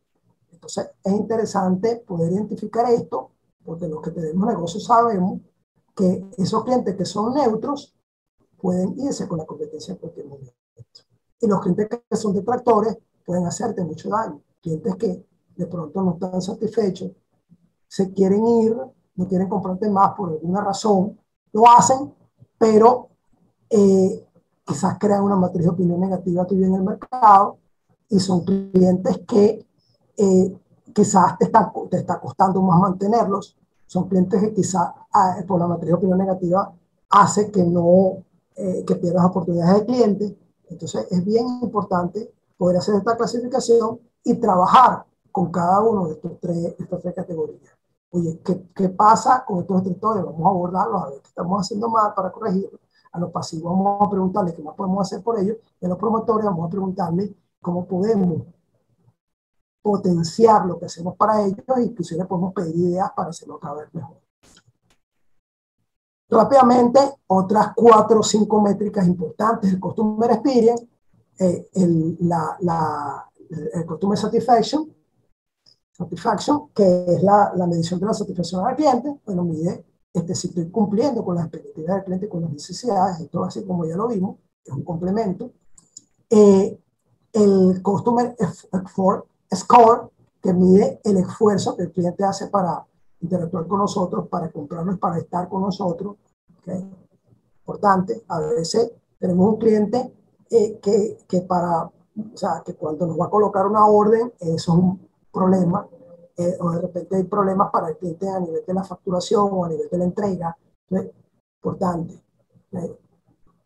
Entonces, es interesante poder identificar esto, porque los que tenemos negocios sabemos que esos clientes que son neutros pueden irse con la competencia en cualquier momento. Y los clientes que son detractores pueden hacerte mucho daño. Clientes que de pronto no están satisfechos, se quieren ir, no quieren comprarte más por alguna razón, lo hacen, pero quizás crean una matriz de opinión negativa tuya en el mercado y son clientes que quizás te está costando más mantenerlos, son clientes que quizás por la matriz de opinión negativa hace que no, que pierdas oportunidades de clientes. Entonces es bien importante poder hacer esta clasificación y trabajar con cada uno de estas tres categorías. Oye, ¿qué pasa con estos detractores? Vamos a abordarlos, a ver qué estamos haciendo mal para corregirlo. A los pasivos vamos a preguntarles qué más podemos hacer por ellos. Y a los promotores vamos a preguntarles cómo podemos potenciar lo que hacemos para ellos e inclusive podemos pedir ideas para hacerlo cada vez mejor. Rápidamente, otras 4 o 5 métricas importantes: el Customer Experience, el Customer Satisfaction, que es la medición de la satisfacción al cliente. Bueno, mide si estoy cumpliendo con las expectativas del cliente, con las necesidades. Esto así como ya lo vimos, es un complemento. El Customer Score, que mide el esfuerzo que el cliente hace para interactuar con nosotros, para comprarnos, para estar con nosotros. ¿Okay? Importante, a veces tenemos un cliente que cuando nos va a colocar una orden, eso es un problema, o de repente hay problemas para el cliente a nivel de la facturación o a nivel de la entrega. Entonces, importante,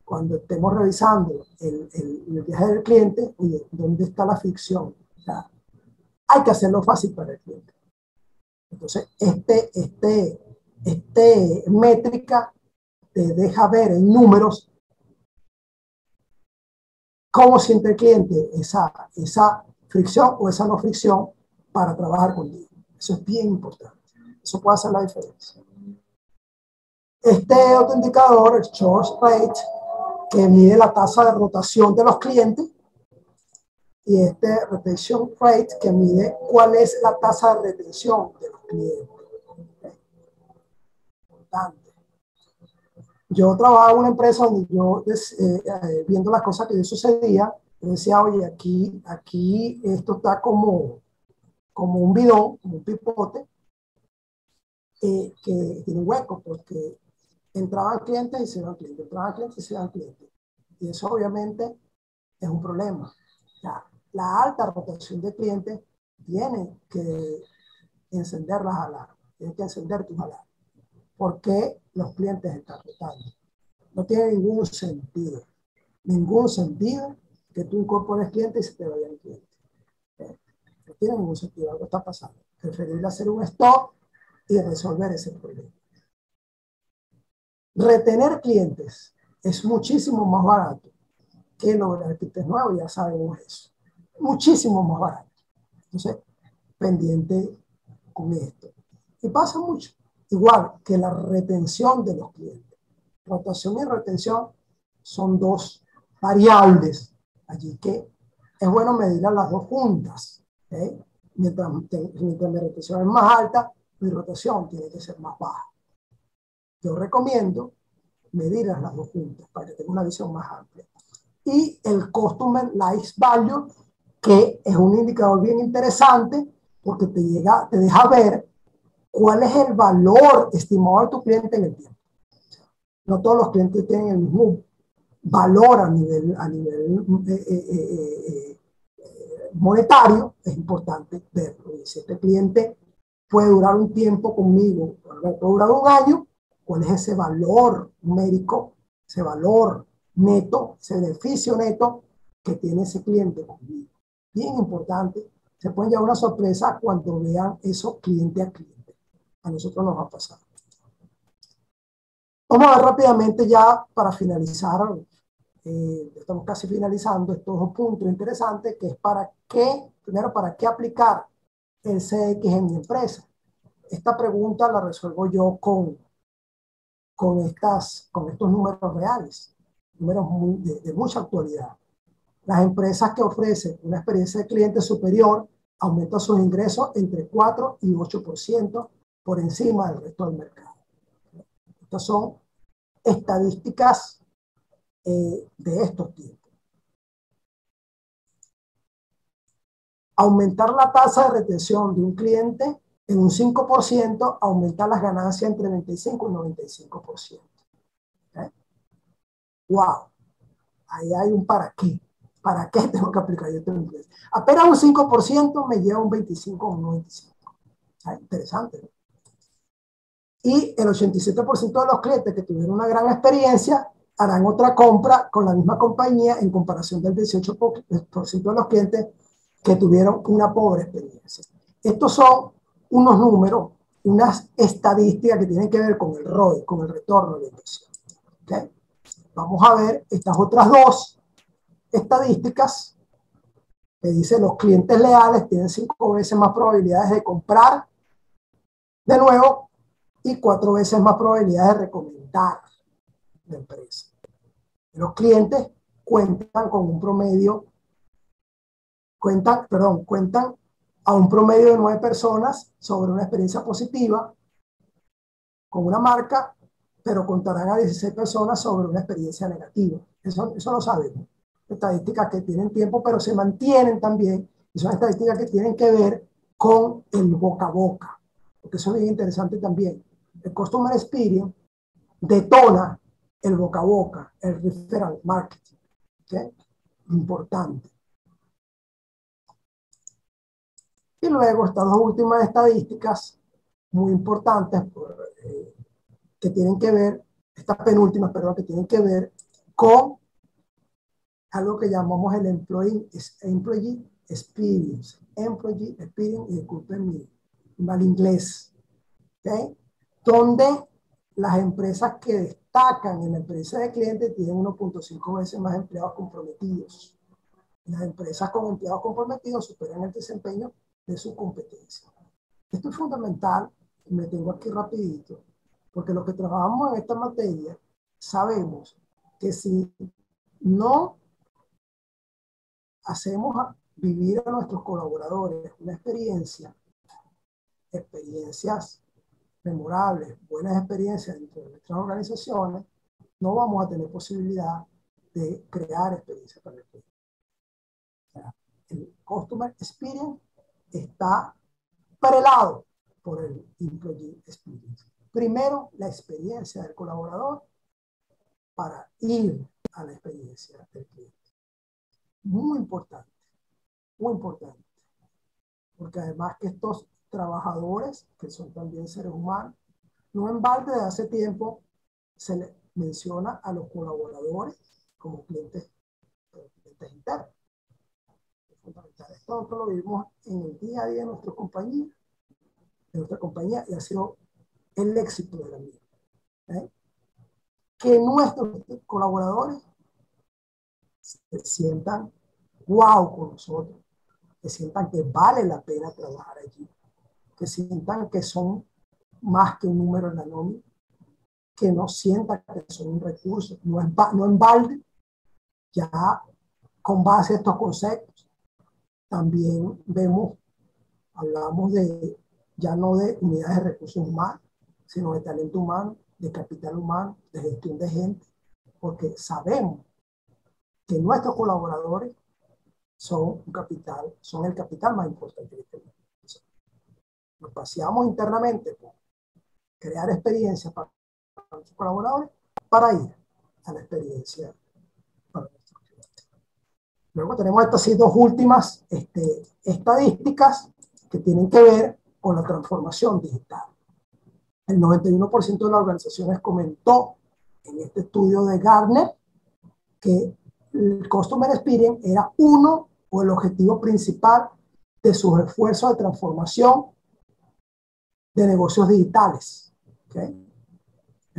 cuando estemos revisando el viaje del cliente, oye, ¿dónde está la fricción? O sea, hay que hacerlo fácil para el cliente. Entonces, métrica te deja ver en números cómo siente el cliente esa fricción o esa no fricción para trabajar contigo. Eso es bien importante. Eso puede hacer la diferencia. Este otro indicador, el Churn Rate, que mide la tasa de rotación de los clientes, y este Retention Rate, que mide cuál es la tasa de retención de los clientes. Importante. Yo trabajaba en una empresa donde yo, viendo las cosas que yo sucedía, yo decía, oye, aquí esto está como un bidón, como un pipote, que tiene un hueco, porque entraban clientes y se iban clientes, entraban clientes y se iban clientes. Y eso obviamente es un problema. Ya, la alta rotación de clientes tiene que encender las alarmas, tiene que encender tus alarmas. ¿Por qué los clientes están rotando? No tiene ningún sentido que tú incorpores clientes y se te vaya el cliente. No tiene ningún sentido, algo está pasando. Preferible hacer un stop y resolver ese problema. Retener clientes es muchísimo más barato que lograr clientes nuevos, ya sabemos eso. Muchísimo más barato. Entonces, pendiente con esto. Y pasa mucho. Igual que la retención de los clientes. Rotación y retención son dos variables allí que es bueno medirlas las dos juntas. ¿Okay? Mientras mi retención es más alta, mi rotación tiene que ser más baja. Yo recomiendo medirlas las dos juntas para que tenga una visión más amplia. Y el Customer Life Value, que es un indicador bien interesante porque te deja ver cuál es el valor estimado de tu cliente en el tiempo. No todos los clientes tienen el mismo valor a nivel monetario. Es importante verlo. Si este cliente puede durar un tiempo conmigo, puede durar un año, ¿cuál es ese valor numérico, ese valor neto, ese beneficio neto que tiene ese cliente conmigo? Bien importante. Se pueden llevar una sorpresa cuando vean eso cliente a cliente. A nosotros nos va a pasar. Vamos a ver rápidamente ya para finalizar, estamos casi finalizando estos dos puntos interesantes, que es para qué, primero, para qué aplicar el CX en mi empresa. Esta pregunta la resuelvo yo con estos números reales, números de mucha actualidad. Las empresas que ofrecen una experiencia de cliente superior aumentan sus ingresos entre 4 y 8% por encima del resto del mercado. Estas son estadísticas de estos tiempos. Aumentar la tasa de retención de un cliente en un 5% aumenta las ganancias entre 25 y 95%. ¿Okay? ¡Wow! Ahí hay un para qué. ¿Para qué tengo que aplicar yo esta empresa? Apenas un 5% me lleva un 25 o un 95%. Interesante, ¿no? Y el 87% de los clientes que tuvieron una gran experiencia harán otra compra con la misma compañía en comparación del 18% de los clientes que tuvieron una pobre experiencia. Estos son unos números, unas estadísticas que tienen que ver con el ROI, con el retorno de la inversión. ¿Okay? Vamos a ver estas otras dos estadísticas que dicen los clientes leales tienen 5 veces más probabilidades de comprar de nuevo y 4 veces más probabilidades de recomendar la empresa. Los clientes cuentan con un promedio, cuentan a un promedio de 9 personas sobre una experiencia positiva con una marca, pero contarán a 16 personas sobre una experiencia negativa. Eso lo sabemos. Estadísticas que tienen tiempo, pero se mantienen también, y son estadísticas que tienen que ver con el boca a boca, porque eso es bien interesante también. El Customer Experience detona el boca a boca, el referral marketing. ¿Okay? Importante. Y luego estas dos últimas estadísticas, muy importantes, que tienen que ver, estas penúltimas, perdón, que tienen que ver con algo que llamamos el employee experience. Employee experience, y disculpen mi mal inglés. ¿Okay? Donde las empresas que destacan en la empresa de clientes tienen 1.5 veces más empleados comprometidos. Las empresas con empleados comprometidos superan el desempeño de su competencia. Esto es fundamental, y me tengo aquí rapidito, porque los que trabajamos en esta materia sabemos que si no hacemos vivir a nuestros colaboradores una experiencias memorables, buenas experiencias dentro de nuestras organizaciones, no vamos a tener posibilidad de crear experiencias para el cliente. O sea, el Customer Experience está prelado por el Employee Experience. Primero, la experiencia del colaborador para ir a la experiencia del cliente. Muy importante, porque además que estos trabajadores, que son también seres humanos, no en balde de hace tiempo se les menciona a los colaboradores como clientes internos. Es fundamental. Esto nosotros lo vivimos en el día a día de nuestra compañía, y ha sido el éxito de la misma. ¿Eh? Que nuestros colaboradores se sientan wow con nosotros, que sientan que vale la pena trabajar allí, que sientan que son más que un número en la nómina, que no sientan que son un recurso, no en balde, ya con base a estos conceptos. También hablamos ya no de unidades de recursos humanos, sino de talento humano, de capital humano, de gestión de gente, porque sabemos que nuestros colaboradores son el capital más importante que tenemos. Nos paseamos internamente por crear experiencias para nuestros colaboradores para ir a la experiencia para nuestros clientes. Luego tenemos estas dos últimas estadísticas que tienen que ver con la transformación digital. El 91% de las organizaciones comentó en este estudio de Gartner que el Customer Experience era uno o el objetivo principal de sus esfuerzos de transformación de negocios digitales. ¿Okay?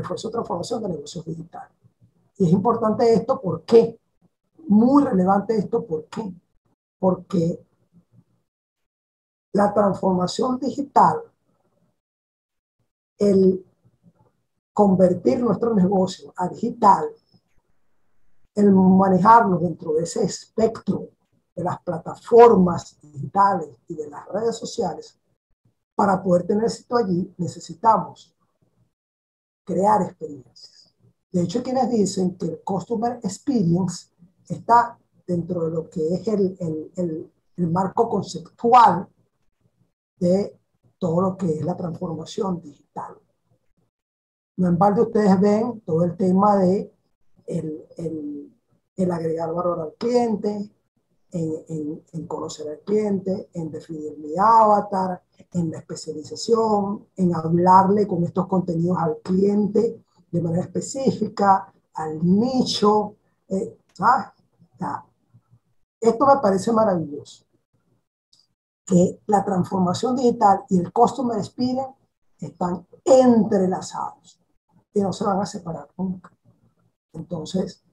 esfuerzo de transformación de negocios digitales. Y es importante esto, ¿por qué? Muy relevante esto, ¿por qué? Porque la transformación digital, el convertir nuestro negocio a digital, el manejarnos dentro de ese espectro de las plataformas digitales y de las redes sociales, para poder tener éxito allí necesitamos crear experiencias. De hecho, quienes dicen que el Customer Experience está dentro de lo que es el marco conceptual de todo lo que es la transformación digital. No en balde ustedes ven todo el tema de el agregar valor al cliente, en conocer al cliente, en definir mi avatar, en la especialización, en hablarle con estos contenidos al cliente de manera específica, al nicho, ¿sabes? Esto me parece maravilloso, que la transformación digital y el Customer Experience están entrelazados y no se van a separar nunca. Entonces,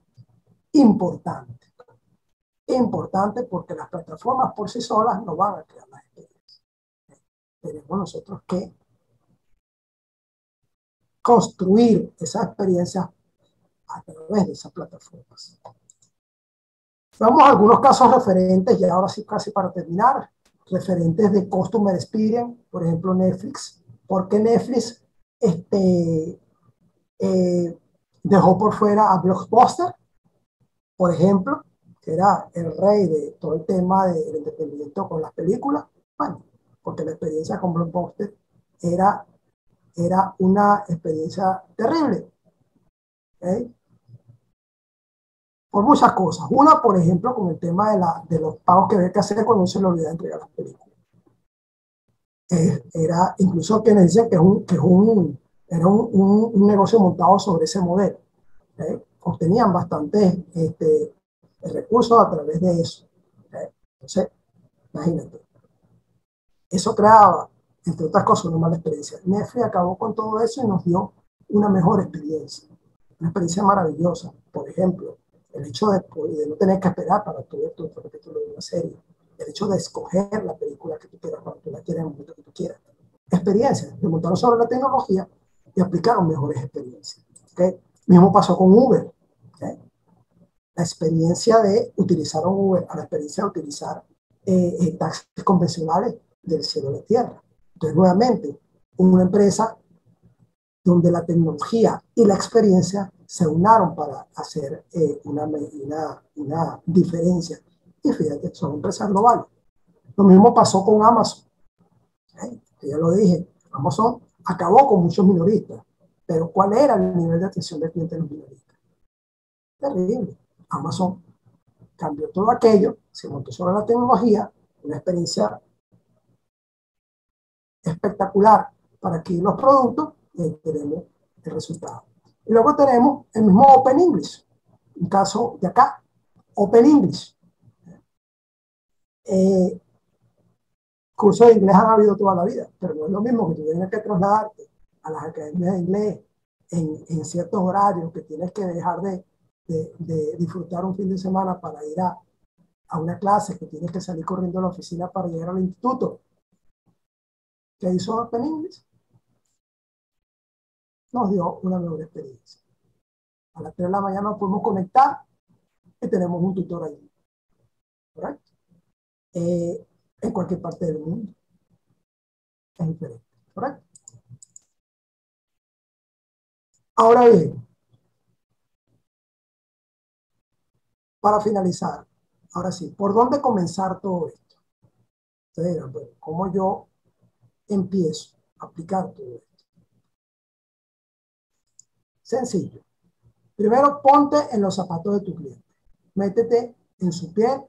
importante. Importante porque las plataformas por sí solas no van a crear las experiencias. Tenemos nosotros que construir esas experiencias a través de esas plataformas. Vamos a algunos casos referentes, y ahora sí casi para terminar, referentes de Customer Experience, por ejemplo Netflix. ¿Por qué Netflix dejó por fuera a Blockbuster, por ejemplo, que era el rey de todo el tema del entretenimiento con las películas? Bueno, porque la experiencia con Blockbuster era una experiencia terrible. ¿Okay? Por muchas cosas. Una, por ejemplo, con el tema de los pagos que había que hacer cuando se le olvidaba entregar las películas. Era incluso quienes dicen que era un negocio montado sobre ese modelo. Obtenían bastantes recursos a través de eso. Entonces, imagínate. Eso creaba, entre otras cosas, una mala experiencia. Netflix acabó con todo eso y nos dio una mejor experiencia. Una experiencia maravillosa. Por ejemplo, el hecho de no tener que esperar para tu capítulo de una serie. El hecho de escoger la película que tú quieras cuando tú la quieras en el momento que tú quieras. Experiencias. Se montaron sobre la tecnología y aplicaron mejores experiencias. ¿Okay? Mismo pasó con Uber. ¿Okay? La experiencia de utilizar un Uber a la experiencia de utilizar taxis convencionales del cielo a la tierra. Entonces, nuevamente, una empresa donde la tecnología y la experiencia se unaron para hacer una diferencia. Y fíjate, son empresas globales. Lo mismo pasó con Amazon. Ya lo dije, Amazon acabó con muchos minoristas, pero ¿cuál era el nivel de atención del cliente de los minoristas? Terrible. Amazon cambió todo aquello, se montó sobre la tecnología, una experiencia espectacular para adquirir los productos y tenemos el resultado. Y luego tenemos el mismo Open English, un caso de acá, Open English. Cursos de inglés han habido toda la vida, pero no es lo mismo que tú tengas que trasladarte a las academias de inglés en ciertos horarios, que tienes que dejar de disfrutar un fin de semana para ir a una clase, que tienes que salir corriendo a la oficina para llegar al instituto. ¿Qué hizo Open English? Nos dio una mejor experiencia. A las 3 de la mañana nos podemos conectar y tenemos un tutor allí. ¿Correcto? En cualquier parte del mundo. Es diferente. ¿Correcto? Ahora bien, para finalizar, ahora sí, ¿por dónde comenzar todo esto? Entonces, bueno, ¿cómo yo empiezo a aplicar todo esto? Sencillo. Primero, ponte en los zapatos de tu cliente. Métete en su piel,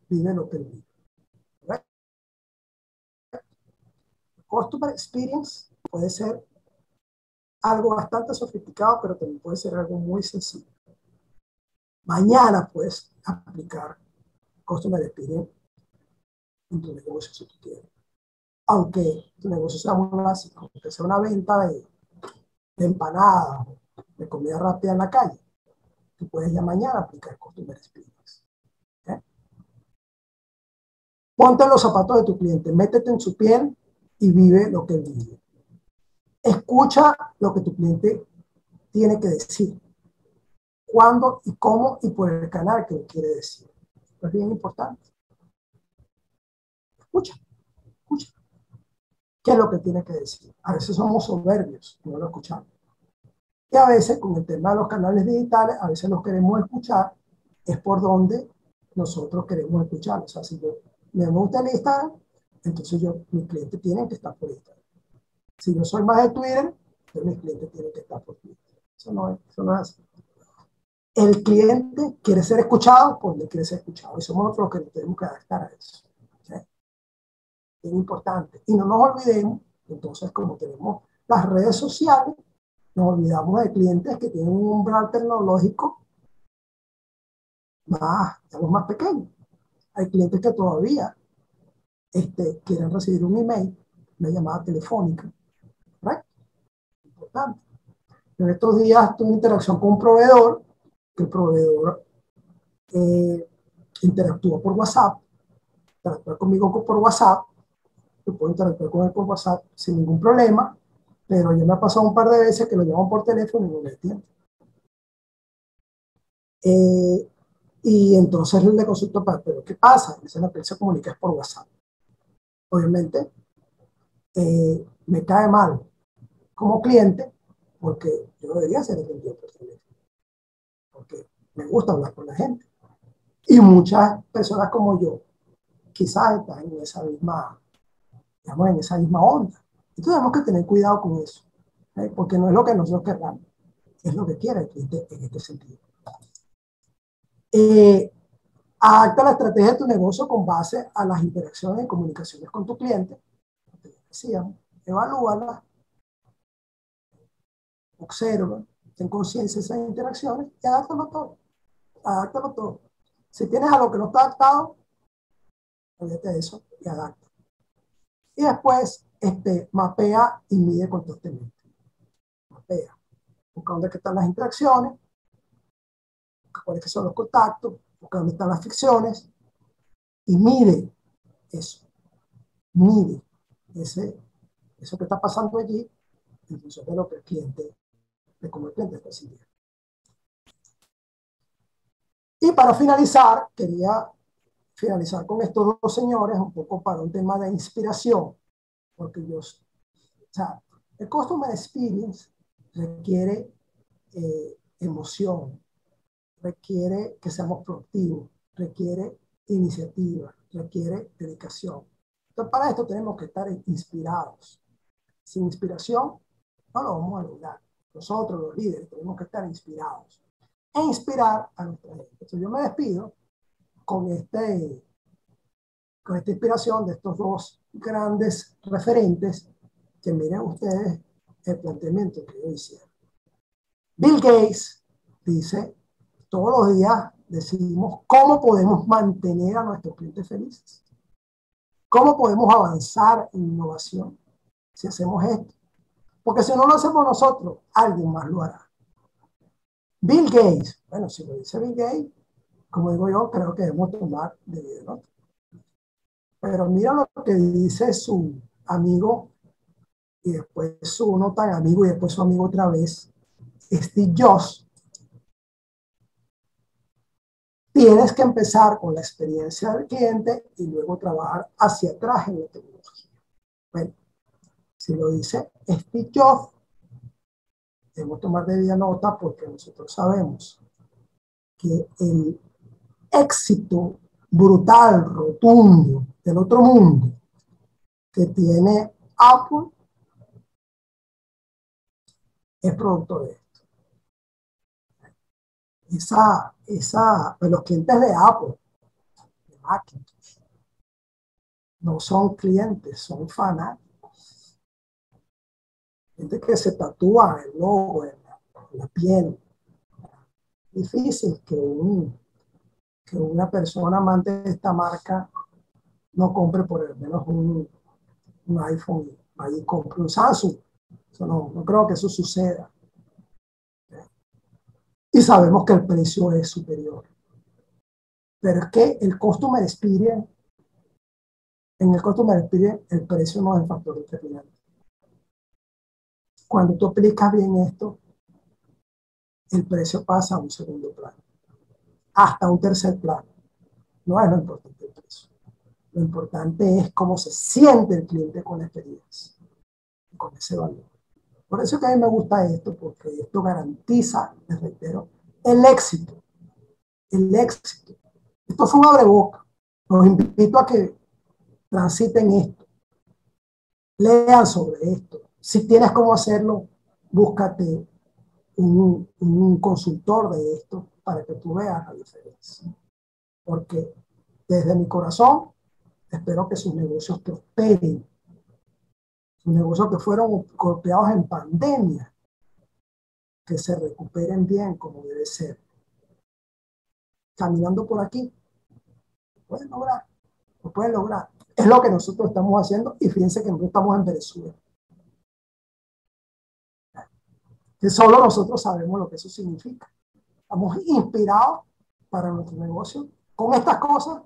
vive lo que él vive. Customer Experience puede ser algo bastante sofisticado, pero también puede ser algo muy sencillo. Mañana puedes aplicar Customer Experience en tu negocio si tú quieres. Aunque tu negocio sea muy básico, aunque sea una venta de empanadas de comida rápida en la calle. Tú puedes ya mañana aplicar Customer Experience. ¿Okay? Ponte en los zapatos de tu cliente, métete en su piel y vive lo que él vive. Escucha lo que tu cliente tiene que decir, cuándo y cómo y por el canal que lo quiere decir. Es bien importante. Escucha, escucha. ¿Qué es lo que tiene que decir? A veces somos soberbios y no lo escuchamos. Y a veces con el tema de los canales digitales, a veces los queremos escuchar, es por donde nosotros queremos escuchar. O sea, si yo me gusta el Instagram, entonces mis clientes tienen que estar por Instagram. Si yo soy más de Twitter, entonces mis clientes tienen que estar por Twitter. Eso no es así. El cliente quiere ser escuchado por donde quiere ser escuchado. Y somos nosotros los que tenemos que adaptar a eso. ¿Sí? Es importante. Y no nos olvidemos, entonces, como tenemos las redes sociales, nos olvidamos de clientes que tienen un umbral tecnológico los más pequeños. Hay clientes que todavía quieren recibir un email, una llamada telefónica. ¿Right? Importante. En estos días tuve interacción con un proveedor, que el proveedor interactúa por WhatsApp, interactúa conmigo por WhatsApp, yo puedo interactuar con él por WhatsApp sin ningún problema, pero ya me ha pasado un par de veces que lo llaman por teléfono y no me entienden. Y entonces le consulto, pero ¿qué pasa? Dice, la se comunica por WhatsApp. Obviamente, me cae mal como cliente porque yo debería ser atendido por teléfono, porque me gusta hablar con la gente. Y muchas personas como yo quizás están en esa misma, digamos, en esa misma onda. Entonces tenemos que tener cuidado con eso, porque no es lo que nosotros querramos, es lo que quiere el cliente en este sentido. Adapta la estrategia de tu negocio con base a las interacciones y comunicaciones con tu cliente. Decíamos, evalúala, observa, ten conciencia de esas interacciones y adáptalo todo. Adáptalo todo. Si tienes algo que no está adaptado, olvídate de eso y adapta. Y después, mapea y mide constantemente. Mapea. Busca dónde están las interacciones, busca cuáles son los contactos, busca dónde están las fricciones y mide eso. Mide eso que está pasando allí en función de lo que el cliente, de cómo el cliente está sintiendo. Y para finalizar, quería finalizar con estos dos señores, un poco para un tema de inspiración, porque o sea, el Customer Experience requiere emoción, requiere que seamos proactivos, requiere iniciativa, requiere dedicación. Entonces, para esto tenemos que estar inspirados. Sin inspiración, no lo vamos a lograr. Nosotros, los líderes, tenemos que estar inspirados e inspirar a nuestra gente. Entonces, yo me despido con esta inspiración de estos dos grandes referentes que miren ustedes el planteamiento que yo hicieron. Bill Gates dice, todos los días decimos cómo podemos mantener a nuestros clientes felices, cómo podemos avanzar en innovación si hacemos esto, porque si no lo hacemos nosotros, alguien más lo hará. Bill Gates, bueno, si lo dice Bill Gates, como digo yo, creo que debemos tomar de nota. Pero mira lo que dice su amigo y después su no tan amigo y después su amigo otra vez, Steve Jobs. Tienes que empezar con la experiencia del cliente y luego trabajar hacia atrás en la tecnología. Bueno, si lo dice Steve Jobs, debemos tomar debida nota porque nosotros sabemos que el éxito brutal, rotundo del otro mundo que tiene Apple es producto de esto. Pues los clientes de Apple, de Macintosh, no son clientes, son fanáticos. Gente que se tatúa el logo en la piel. Difícil que una persona amante de esta marca no compre por lo menos un iPhone y ahí compre un Samsung. Eso no creo que eso suceda. y sabemos que el precio es superior. Pero es que el customer experience, en el customer experience, el precio no es el factor determinante. Cuando tú aplicas bien esto, el precio pasa a un segundo plano, hasta un tercer plano. No es lo importante el precio. Lo importante es cómo se siente el cliente con la experiencia, con ese valor. Por eso es que a mí me gusta esto, porque esto garantiza, les reitero, el éxito. El éxito. Esto fue un abreboca. Los invito a que transiten esto, lean sobre esto. Si tienes cómo hacerlo, búscate un consultor de esto para que tú veas la diferencia. Porque desde mi corazón espero que sus negocios prosperen. Sus negocios que fueron golpeados en pandemia, que se recuperen bien como debe ser. Caminando por aquí, lo pueden lograr, lo pueden lograr. Es lo que nosotros estamos haciendo y fíjense que no estamos en Venezuela. Que solo nosotros sabemos lo que eso significa. Estamos inspirados para nuestro negocio con estas cosas,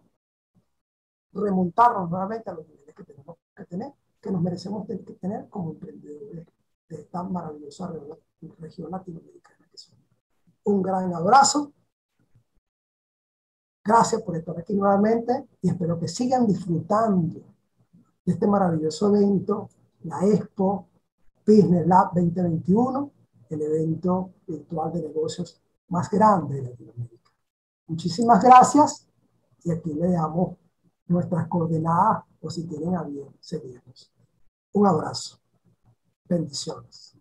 remontarnos nuevamente a los niveles que tenemos que tener, que nos merecemos tener como emprendedores de esta maravillosa región latinoamericana que somos. Un gran abrazo. Gracias por estar aquí nuevamente y espero que sigan disfrutando de este maravilloso evento, la Expo Business Lab 2021, el evento virtual de negocios más grande de Latinoamérica. Muchísimas gracias y aquí le damos nuestras coordenadas o si tienen a bien seguirnos. Un abrazo. Bendiciones.